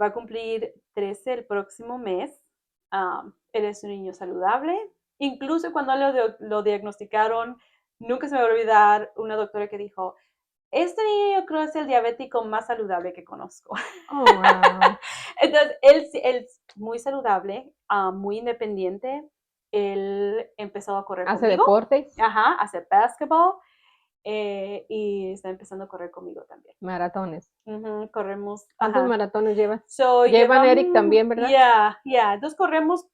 Speaker 2: va a cumplir 13 el próximo mes. Él es un niño saludable. Incluso cuando lo diagnosticaron, nunca se me va a olvidar una doctora que dijo, este niño yo creo es el diabético más saludable que conozco.
Speaker 1: Oh, wow.
Speaker 2: Entonces, él es muy saludable, muy independiente. Él empezó a correr
Speaker 1: ¿Hace
Speaker 2: conmigo,
Speaker 1: deporte?
Speaker 2: ajá, a hacer basketball, y está empezando a correr conmigo también.
Speaker 1: Maratones.
Speaker 2: Ujú, corremos,
Speaker 1: ¿Cuántos
Speaker 2: ajá.
Speaker 1: maratones llevas?
Speaker 2: So,
Speaker 1: Llevan Eric
Speaker 2: llevamos,
Speaker 1: también, ¿verdad?
Speaker 2: entonces corremos,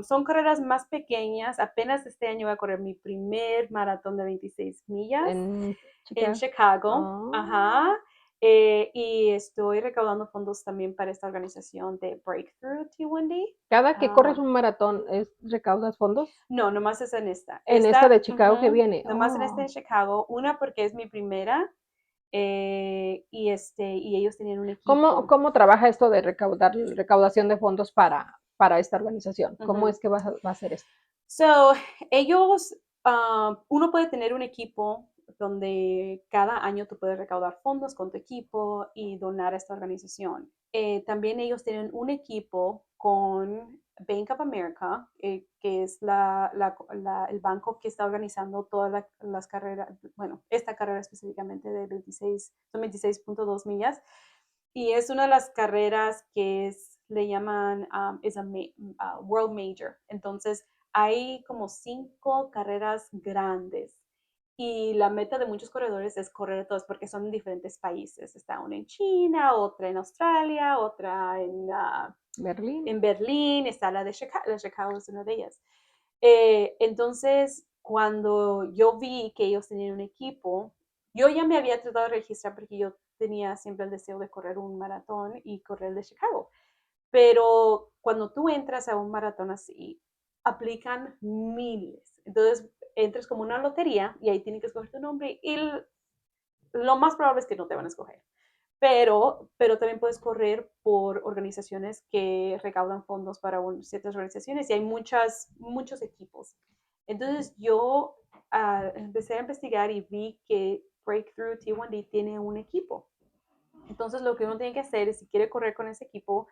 Speaker 2: son carreras más pequeñas. Apenas este año voy a correr mi primer maratón de 26 millas
Speaker 1: En
Speaker 2: en
Speaker 1: Chicago.
Speaker 2: Chicago,
Speaker 1: Oh.
Speaker 2: ajá. Y estoy recaudando fondos también para esta organización de Breakthrough T1D.
Speaker 1: Cada que corres
Speaker 2: Ah,
Speaker 1: un maratón, ¿recaudas fondos?
Speaker 2: no, nomás es en esta.
Speaker 1: En esta de Chicago que
Speaker 2: Ujú,
Speaker 1: viene.
Speaker 2: nomás en esta
Speaker 1: Oh.
Speaker 2: en Chicago. Una porque es mi primera, y ellos tenían un
Speaker 1: ¿Cómo,
Speaker 2: equipo.
Speaker 1: cómo trabaja esto de recaudación de fondos para esta organización? ¿Cómo
Speaker 2: Ujú.
Speaker 1: es que va a hacer esto?
Speaker 2: So, ellos, uno puede tener un equipo donde cada año tú puedes recaudar fondos con tu equipo y donar a esta organización. También ellos tienen un equipo con Bank of America, que es el banco que está organizando todas las carreras, bueno, esta carrera específicamente de 26, son 26.2 millas. Y es una de las carreras que le llaman, es a World Major. Entonces, hay como 5 carreras grandes y la meta de muchos corredores es correr todas porque son en diferentes países. Está una en China, otra en Australia, otra
Speaker 1: Berlín.
Speaker 2: en Berlín, está la de Chicago es una de ellas. Entonces, cuando yo vi que ellos tenían un equipo, yo ya me había tratado de registrar porque yo tenía siempre el deseo de correr un maratón y correr el de Chicago. Pero cuando tú entras a un maratón así, aplican miles. Entonces, entras como una lotería y ahí tienen que escoger tu nombre y lo más probable es que no te van a escoger. Pero también puedes correr por organizaciones que recaudan fondos para ciertas organizaciones y hay muchos equipos. Entonces yo empecé a investigar y vi que Breakthrough T1D tiene un equipo. Entonces lo que uno tiene que hacer es, si quiere correr con ese equipo,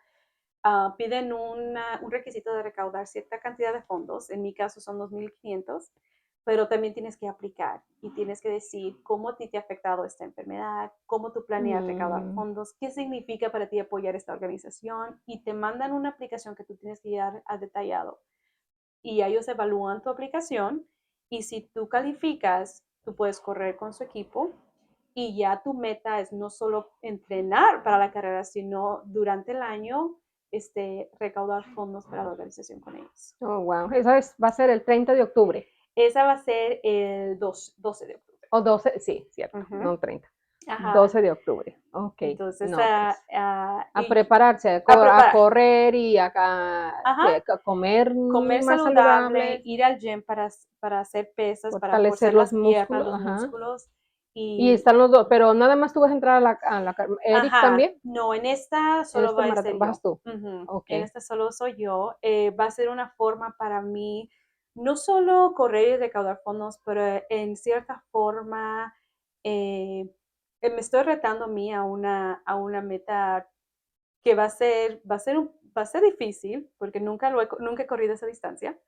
Speaker 2: piden un requisito de recaudar cierta cantidad de fondos, en mi caso son 2.500, pero también tienes que aplicar y tienes que decir cómo a ti te ha afectado esta enfermedad, cómo tú planeas recaudar
Speaker 1: Mm,
Speaker 2: fondos, qué significa para ti apoyar esta organización y te mandan una aplicación que tú tienes que llevar a detallado y ellos evalúan tu aplicación y si tú calificas, tú puedes correr con su equipo y ya tu meta es no solo entrenar para la carrera, sino durante el año recaudar fondos para la organización con ellos.
Speaker 1: oh, wow. Va a ser el 30 de octubre.
Speaker 2: Esa va a ser el 12 de octubre.
Speaker 1: O 12, sí, cierto,
Speaker 2: Ujú.
Speaker 1: no 30.
Speaker 2: Ajá.
Speaker 1: 12 de octubre. Ok,
Speaker 2: Entonces,
Speaker 1: no, pues a
Speaker 2: y
Speaker 1: prepararse,
Speaker 2: a
Speaker 1: a
Speaker 2: preparar.
Speaker 1: correr y
Speaker 2: Ajá.
Speaker 1: a comer
Speaker 2: Comer
Speaker 1: más
Speaker 2: saludable,
Speaker 1: saludable,
Speaker 2: ir al gym para hacer pesas, para
Speaker 1: fortalecer
Speaker 2: forzar
Speaker 1: los
Speaker 2: las piernas,
Speaker 1: músculos,
Speaker 2: los
Speaker 1: ajá.
Speaker 2: músculos.
Speaker 1: Y
Speaker 2: Y,
Speaker 1: están los dos, pero nada más tú vas a entrar Eric
Speaker 2: ajá,
Speaker 1: también,
Speaker 2: no, en esta
Speaker 1: en
Speaker 2: solo
Speaker 1: este
Speaker 2: va a ser
Speaker 1: maratón, vas
Speaker 2: yo.
Speaker 1: tú.
Speaker 2: Ujú.
Speaker 1: Ok.
Speaker 2: En esta solo soy yo. Va a ser una forma para mí, no solo correr y recaudar fondos, pero en cierta forma eh, me estoy retando a mí a una meta que va a ser difícil, porque nunca he corrido esa distancia.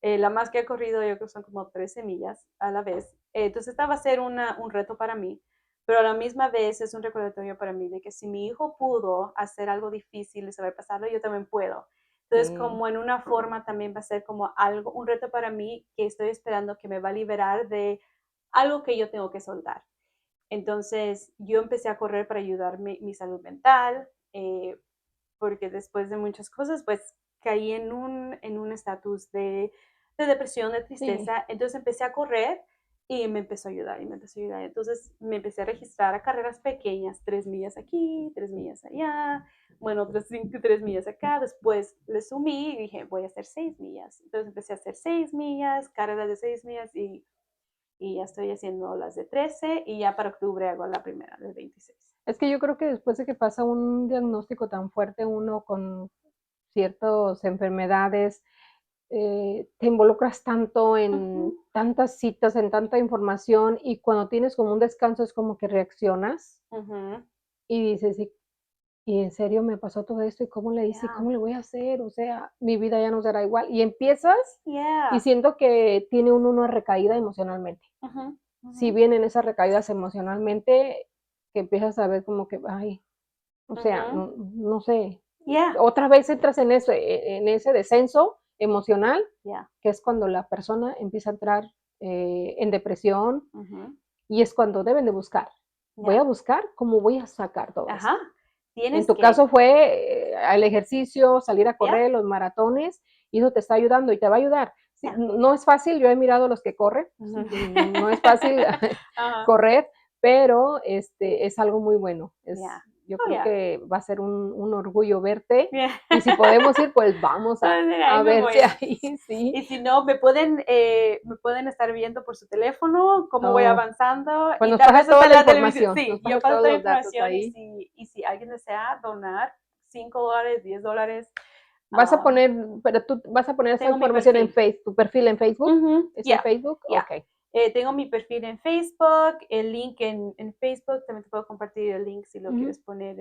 Speaker 2: La más que he corrido yo creo que son como 13 millas a la vez. Entonces esta va a ser un reto para mí, pero a la misma vez es un recordatorio para mí de que si mi hijo pudo hacer algo difícil y saber pasarlo, yo también puedo. Entonces,
Speaker 1: Sí.
Speaker 2: como en una forma también va a ser como algo, un reto para mí que estoy esperando que me va a liberar de algo que yo tengo que soltar. Entonces, yo empecé a correr para ayudar mi salud mental, porque después de muchas cosas, pues caí en un estatus de depresión, de
Speaker 1: Sí.
Speaker 2: tristeza. Entonces empecé a correr y me empezó a ayudar y me empezó a ayudar. Entonces me empecé a registrar a carreras pequeñas, 3 millas aquí, 3 millas allá, bueno, otras 3 millas acá. Después le sumí y dije, voy a hacer 6 millas. Entonces empecé a hacer 6 millas, carreras de 6 millas y ya estoy haciendo las de 13 y ya para octubre hago la primera de 26.
Speaker 1: Es que yo creo que después de que pasa un diagnóstico tan fuerte, uno con ciertas enfermedades, te involucras tanto
Speaker 2: Ujú,
Speaker 1: en tantas citas, en tanta información, y cuando tienes como un descanso es como que reaccionas
Speaker 2: ujú.
Speaker 1: y dices: "¿Y en serio me pasó todo esto? ¿Y cómo le hice? ¿Y
Speaker 2: Yeah,
Speaker 1: cómo le voy a hacer? O sea, mi vida ya no será igual". Y empiezas y
Speaker 2: yeah.
Speaker 1: siento que tiene uno una recaída emocionalmente.
Speaker 2: Ujú, ujú,
Speaker 1: Si vienen esas recaídas emocionalmente, que empiezas a ver como que, ay, o sea,
Speaker 2: ujú.
Speaker 1: no sé,
Speaker 2: Yeah,
Speaker 1: otra vez entras en ese descenso emocional,
Speaker 2: yeah.
Speaker 1: que es cuando la persona empieza a entrar, en depresión,
Speaker 2: Ujú,
Speaker 1: y es cuando deben de buscar. Voy
Speaker 2: yeah.
Speaker 1: a buscar cómo voy a sacar todo
Speaker 2: Ajá.
Speaker 1: esto. En
Speaker 2: Tienes
Speaker 1: tu
Speaker 2: que,
Speaker 1: caso fue, el ejercicio, salir a
Speaker 2: yeah,
Speaker 1: correr, los maratones, y eso te está ayudando y te va a ayudar. Sí,
Speaker 2: yeah.
Speaker 1: no es fácil, yo he mirado a los que corren,
Speaker 2: Ujú.
Speaker 1: no es fácil
Speaker 2: Ajá.
Speaker 1: correr, pero, es algo muy bueno.
Speaker 2: Yeah.
Speaker 1: Yo
Speaker 2: Oh,
Speaker 1: creo
Speaker 2: yeah.
Speaker 1: que va a ser un orgullo verte,
Speaker 2: Yeah.
Speaker 1: y si podemos ir, pues vamos a
Speaker 2: Entonces, ahí
Speaker 1: a
Speaker 2: me
Speaker 1: verte
Speaker 2: voy.
Speaker 1: ahí, sí.
Speaker 2: Y si no, me pueden estar viendo por su teléfono, cómo voy
Speaker 1: Oh,
Speaker 2: avanzando,
Speaker 1: pues
Speaker 2: y
Speaker 1: nos
Speaker 2: tal
Speaker 1: pasas
Speaker 2: vez
Speaker 1: toda
Speaker 2: hasta en
Speaker 1: la
Speaker 2: la televisión.
Speaker 1: información,
Speaker 2: Sí,
Speaker 1: nos
Speaker 2: yo
Speaker 1: pasas
Speaker 2: paso
Speaker 1: todos
Speaker 2: toda la
Speaker 1: los datos
Speaker 2: información,
Speaker 1: ahí.
Speaker 2: y si alguien desea donar $5, $10,
Speaker 1: Vas a
Speaker 2: ah,
Speaker 1: poner, pero tú vas a poner esa
Speaker 2: tengo mi
Speaker 1: información en
Speaker 2: perfil.
Speaker 1: Face, ¿tu perfil en Facebook?
Speaker 2: Ujú,
Speaker 1: ¿Es en
Speaker 2: ya,
Speaker 1: Facebook?
Speaker 2: ya.
Speaker 1: Okey.
Speaker 2: Tengo mi perfil en Facebook, el link en Facebook, también te puedo compartir el link si lo
Speaker 1: Ujú.
Speaker 2: quieres poner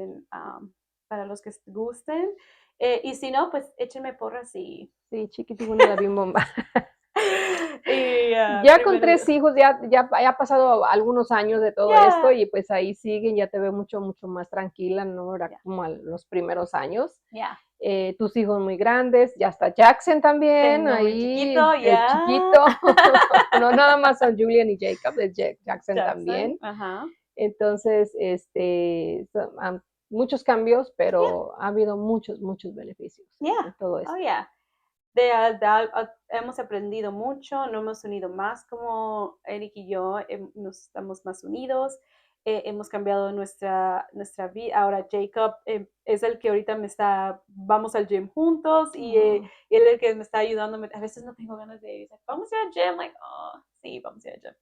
Speaker 2: para los que gusten. Y si no, pues échenme porras y,
Speaker 1: Sí, chiquitibuna la bimbomba.
Speaker 2: y
Speaker 1: Ya con
Speaker 2: primero
Speaker 1: 3
Speaker 2: Dios.
Speaker 1: hijos, ya ha pasado algunos años de todo esto
Speaker 2: Ya,
Speaker 1: y, pues, ahí siguen, ya te veo mucho más tranquila, no era
Speaker 2: ya,
Speaker 1: como a los primeros años.
Speaker 2: ya.
Speaker 1: Tus hijos muy grandes, ya está Jackson también,
Speaker 2: Tengo mi
Speaker 1: ahí,
Speaker 2: chiquito,
Speaker 1: el
Speaker 2: ya.
Speaker 1: chiquito. No nada más son Julian y Jacob, es Jackson
Speaker 2: Jackson,
Speaker 1: también.
Speaker 2: ajá.
Speaker 1: Entonces, muchos cambios,
Speaker 2: Ya,
Speaker 1: pero ha habido muchos beneficios en
Speaker 2: ya.
Speaker 1: todo
Speaker 2: Oh,
Speaker 1: esto.
Speaker 2: ya. Hemos aprendido mucho, nos hemos unido más como Eric y yo, nos estamos más unidos, hemos cambiado nuestra vida. Ahora Jacob es el que ahorita vamos al gym juntos, y
Speaker 1: Oh,
Speaker 2: él es el que me está ayudando. A veces no tengo ganas de ir, like, vamos a ir al gym, like, oh, sí, vamos a ir al gym.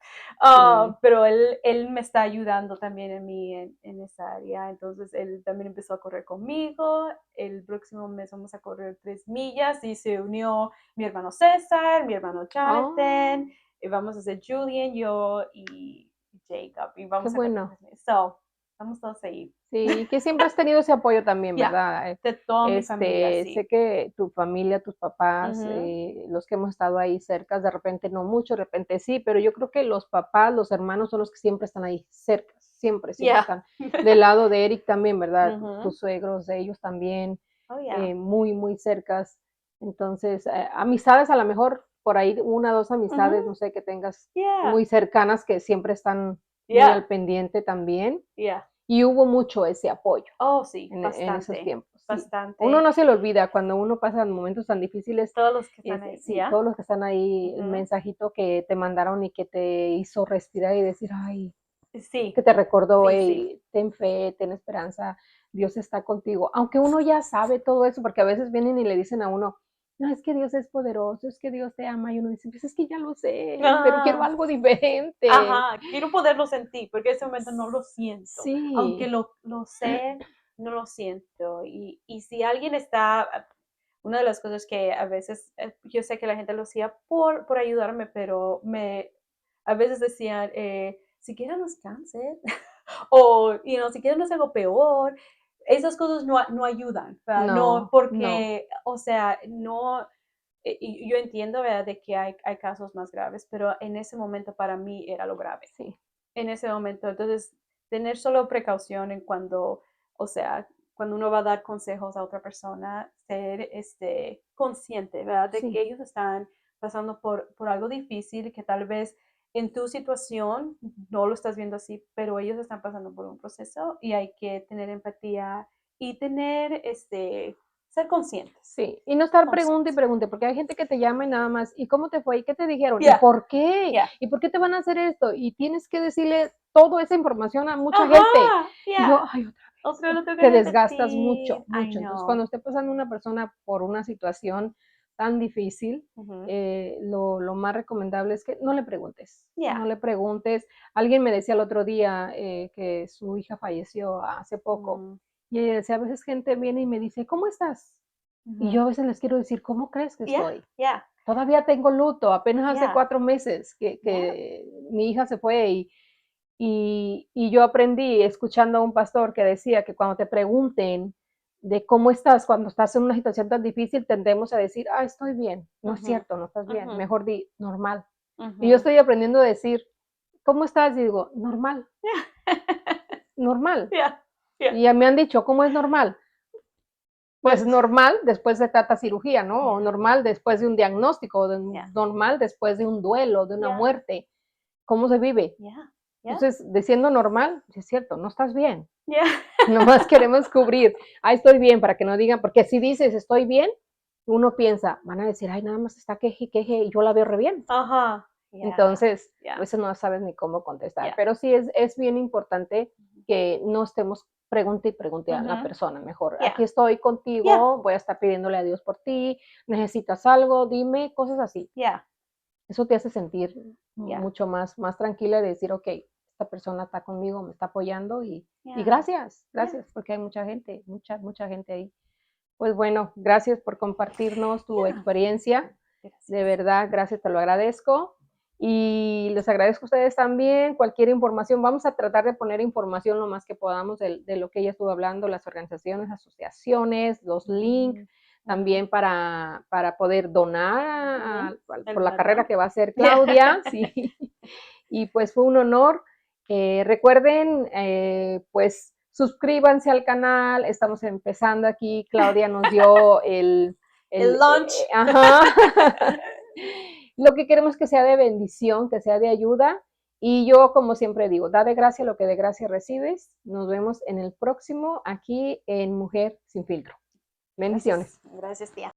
Speaker 1: sí.
Speaker 2: Pero él me está ayudando también en mí en esa área, entonces él también empezó a correr conmigo. El próximo mes vamos a correr 3 millas, y se unió mi hermano César, mi hermano
Speaker 1: Oh,
Speaker 2: Jonathan, y vamos a hacer Julian, yo y Jacob, y
Speaker 1: qué
Speaker 2: vamos a correr
Speaker 1: bueno.
Speaker 2: 3 millas. So, estamos todos ahí.
Speaker 1: Sí, que siempre has tenido ese apoyo también,
Speaker 2: Ya,
Speaker 1: ¿verdad?
Speaker 2: de toda mi familia,
Speaker 1: Sé
Speaker 2: sí.
Speaker 1: que tu familia, tus papás,
Speaker 2: Ujú.
Speaker 1: los que hemos estado ahí cerca, de repente no mucho, de repente sí, pero yo creo que los papás, los hermanos son los que siempre están ahí cerca, siempre
Speaker 2: Ya.
Speaker 1: están. Del lado de Eric también, ¿verdad?
Speaker 2: Ujú.
Speaker 1: Tus suegros, de ellos también,
Speaker 2: Oh, yeah.
Speaker 1: muy cercas. Entonces, amistades, a lo mejor por ahí una, 2 amistades, no
Speaker 2: Ujú.
Speaker 1: sé, que tengas
Speaker 2: Yeah.
Speaker 1: muy cercanas que siempre están muy
Speaker 2: Yeah.
Speaker 1: al pendiente también.
Speaker 2: Yeah.
Speaker 1: Y hubo mucho ese apoyo
Speaker 2: Oh, sí,
Speaker 1: en esos
Speaker 2: bastante,
Speaker 1: tiempos, sí. Uno
Speaker 2: bastante.
Speaker 1: no se le olvida cuando uno pasa momentos tan difíciles,
Speaker 2: Todos los que están ahí,
Speaker 1: sí,
Speaker 2: ¿ya?
Speaker 1: todos los que están ahí, el
Speaker 2: Ujú.
Speaker 1: mensajito que te mandaron y que te hizo respirar y decir: "Ay", que
Speaker 2: Sí,
Speaker 1: te recordó:
Speaker 2: sí, sí.
Speaker 1: "Hey, ten fe, ten esperanza, Dios está contigo". Aunque uno ya sabe todo eso, porque a veces vienen y le dicen a uno: "No, es que Dios es poderoso, es que Dios te ama", y uno dice: "Pues es que ya lo sé, pero quiero
Speaker 2: Ah,
Speaker 1: algo diferente".
Speaker 2: ajá, quiero poderlo sentir, porque en ese momento no lo siento. Aunque
Speaker 1: Sí,
Speaker 2: lo sé, no lo siento. Y si alguien está, una de las cosas que a veces, yo sé que la gente lo hacía por ayudarme, pero a veces decían, siquiera nos cáncer, o, siquiera nos hago peor. Esas cosas no ayudan, ¿verdad? No,
Speaker 1: no,
Speaker 2: porque, o sea, no, y yo entiendo, ¿verdad?, de que hay casos más graves, pero en ese momento para mí era lo grave.
Speaker 1: sí.
Speaker 2: En ese momento, entonces, tener solo precaución en cuando, o sea, cuando uno va a dar consejos a otra persona, ser, consciente, ¿verdad?, de que
Speaker 1: Sí,
Speaker 2: ellos están pasando por algo difícil, que tal vez en tu situación no lo estás viendo así, pero ellos están pasando por un proceso, y hay que tener empatía y ser conscientes.
Speaker 1: sí, y no estar pregunte y
Speaker 2: Conscientes.
Speaker 1: pregunte, porque hay gente que te llama y nada más, ¿y cómo te fue? ¿Y qué te dijeron? ¿Y
Speaker 2: Ya,
Speaker 1: por qué?
Speaker 2: ya.
Speaker 1: ¿Y por qué te van a hacer esto? Y tienes que decirle toda esa información a mucha gente.
Speaker 2: Ajá,
Speaker 1: Y yo,
Speaker 2: ya.
Speaker 1: ay, otra vez,
Speaker 2: Otro lo tengo que
Speaker 1: te desgastas
Speaker 2: repetir. I
Speaker 1: mucho. Entonces,
Speaker 2: know.
Speaker 1: cuando esté pasando una persona por una situación, tan difícil,
Speaker 2: Ujú.
Speaker 1: lo más recomendable es que no le preguntes,
Speaker 2: Yeah.
Speaker 1: no le preguntes. Alguien me decía el otro día que su hija falleció hace poco
Speaker 2: Mm,
Speaker 1: y ella decía, a veces gente viene y me dice, ¿cómo estás? Y
Speaker 2: ujú.
Speaker 1: yo a veces les quiero decir, ¿cómo crees que
Speaker 2: Yeah,
Speaker 1: estoy?
Speaker 2: yeah,
Speaker 1: Todavía tengo luto, apenas hace
Speaker 2: yeah,
Speaker 1: 4 meses
Speaker 2: yeah.
Speaker 1: que mi hija se fue y yo aprendí escuchando a un pastor que decía que cuando te pregunten de cómo estás cuando estás en una situación tan difícil, tendemos a decir: "Ah, estoy bien". No es
Speaker 2: Ujú,
Speaker 1: cierto, no estás bien,
Speaker 2: ujú,
Speaker 1: mejor di: "Normal". Y yo
Speaker 2: ujú.
Speaker 1: estoy aprendiendo a decir: "¿Cómo estás?". Y digo: "Normal, normal".
Speaker 2: Yeah, yeah,
Speaker 1: Y ya me han dicho: "¿Cómo es normal?". Pues normal después de tanta cirugía, ¿no? O
Speaker 2: yeah,
Speaker 1: normal después de un diagnóstico, o de
Speaker 2: yeah,
Speaker 1: normal después de un duelo, de una
Speaker 2: yeah,
Speaker 1: muerte. ¿Cómo se vive?
Speaker 2: yeah, yeah,
Speaker 1: Entonces, diciendo normal, sí es cierto, no estás bien.
Speaker 2: yeah.
Speaker 1: Nomás queremos cubrir, ay, estoy bien, para que no digan, porque si dices estoy bien, uno piensa, van a decir, ay, nada más está queje y queje y yo la veo re bien.
Speaker 2: Uh-huh. Yeah,
Speaker 1: Entonces, a
Speaker 2: yeah,
Speaker 1: veces no sabes ni cómo contestar,
Speaker 2: yeah.
Speaker 1: pero sí es bien importante que no estemos pregunte y pregunte a la
Speaker 2: Mhm.
Speaker 1: persona mejor.
Speaker 2: Yeah,
Speaker 1: Aquí estoy
Speaker 2: yeah,
Speaker 1: contigo, voy a estar pidiéndole a Dios por ti, necesitas algo, dime, cosas así.
Speaker 2: yeah,
Speaker 1: Eso te hace sentir
Speaker 2: yeah,
Speaker 1: mucho más tranquila de decir, ok, esta persona está conmigo, me está apoyando y
Speaker 2: yeah,
Speaker 1: gracias,
Speaker 2: yeah.
Speaker 1: gracias, porque hay mucha gente, mucha gente ahí. Pues bueno, gracias por compartirnos tu
Speaker 2: Yeah.
Speaker 1: experiencia. De
Speaker 2: Gracias.
Speaker 1: verdad, gracias, te lo agradezco. Y les agradezco a ustedes también. Cualquier información, vamos a tratar de poner información lo más que podamos de lo que ella estuvo hablando, las organizaciones, asociaciones, los links,
Speaker 2: Mhm. Mhm.
Speaker 1: también para poder donar
Speaker 2: Mhm. El
Speaker 1: por la
Speaker 2: blood
Speaker 1: carrera
Speaker 2: bank.
Speaker 1: que va a hacer
Speaker 2: Yeah.
Speaker 1: Claudia. Sí. Y pues fue un honor. Recuerden, pues suscríbanse al canal, estamos empezando aquí, Claudia nos dio
Speaker 2: El lunch.
Speaker 1: ajá. Lo que queremos que sea de bendición, que sea de ayuda. Y yo, como siempre digo, da de gracia lo que de gracia recibes. Nos vemos en el próximo aquí en Mujer sin filtro.
Speaker 2: Gracias.
Speaker 1: Bendiciones.
Speaker 2: Gracias, tía.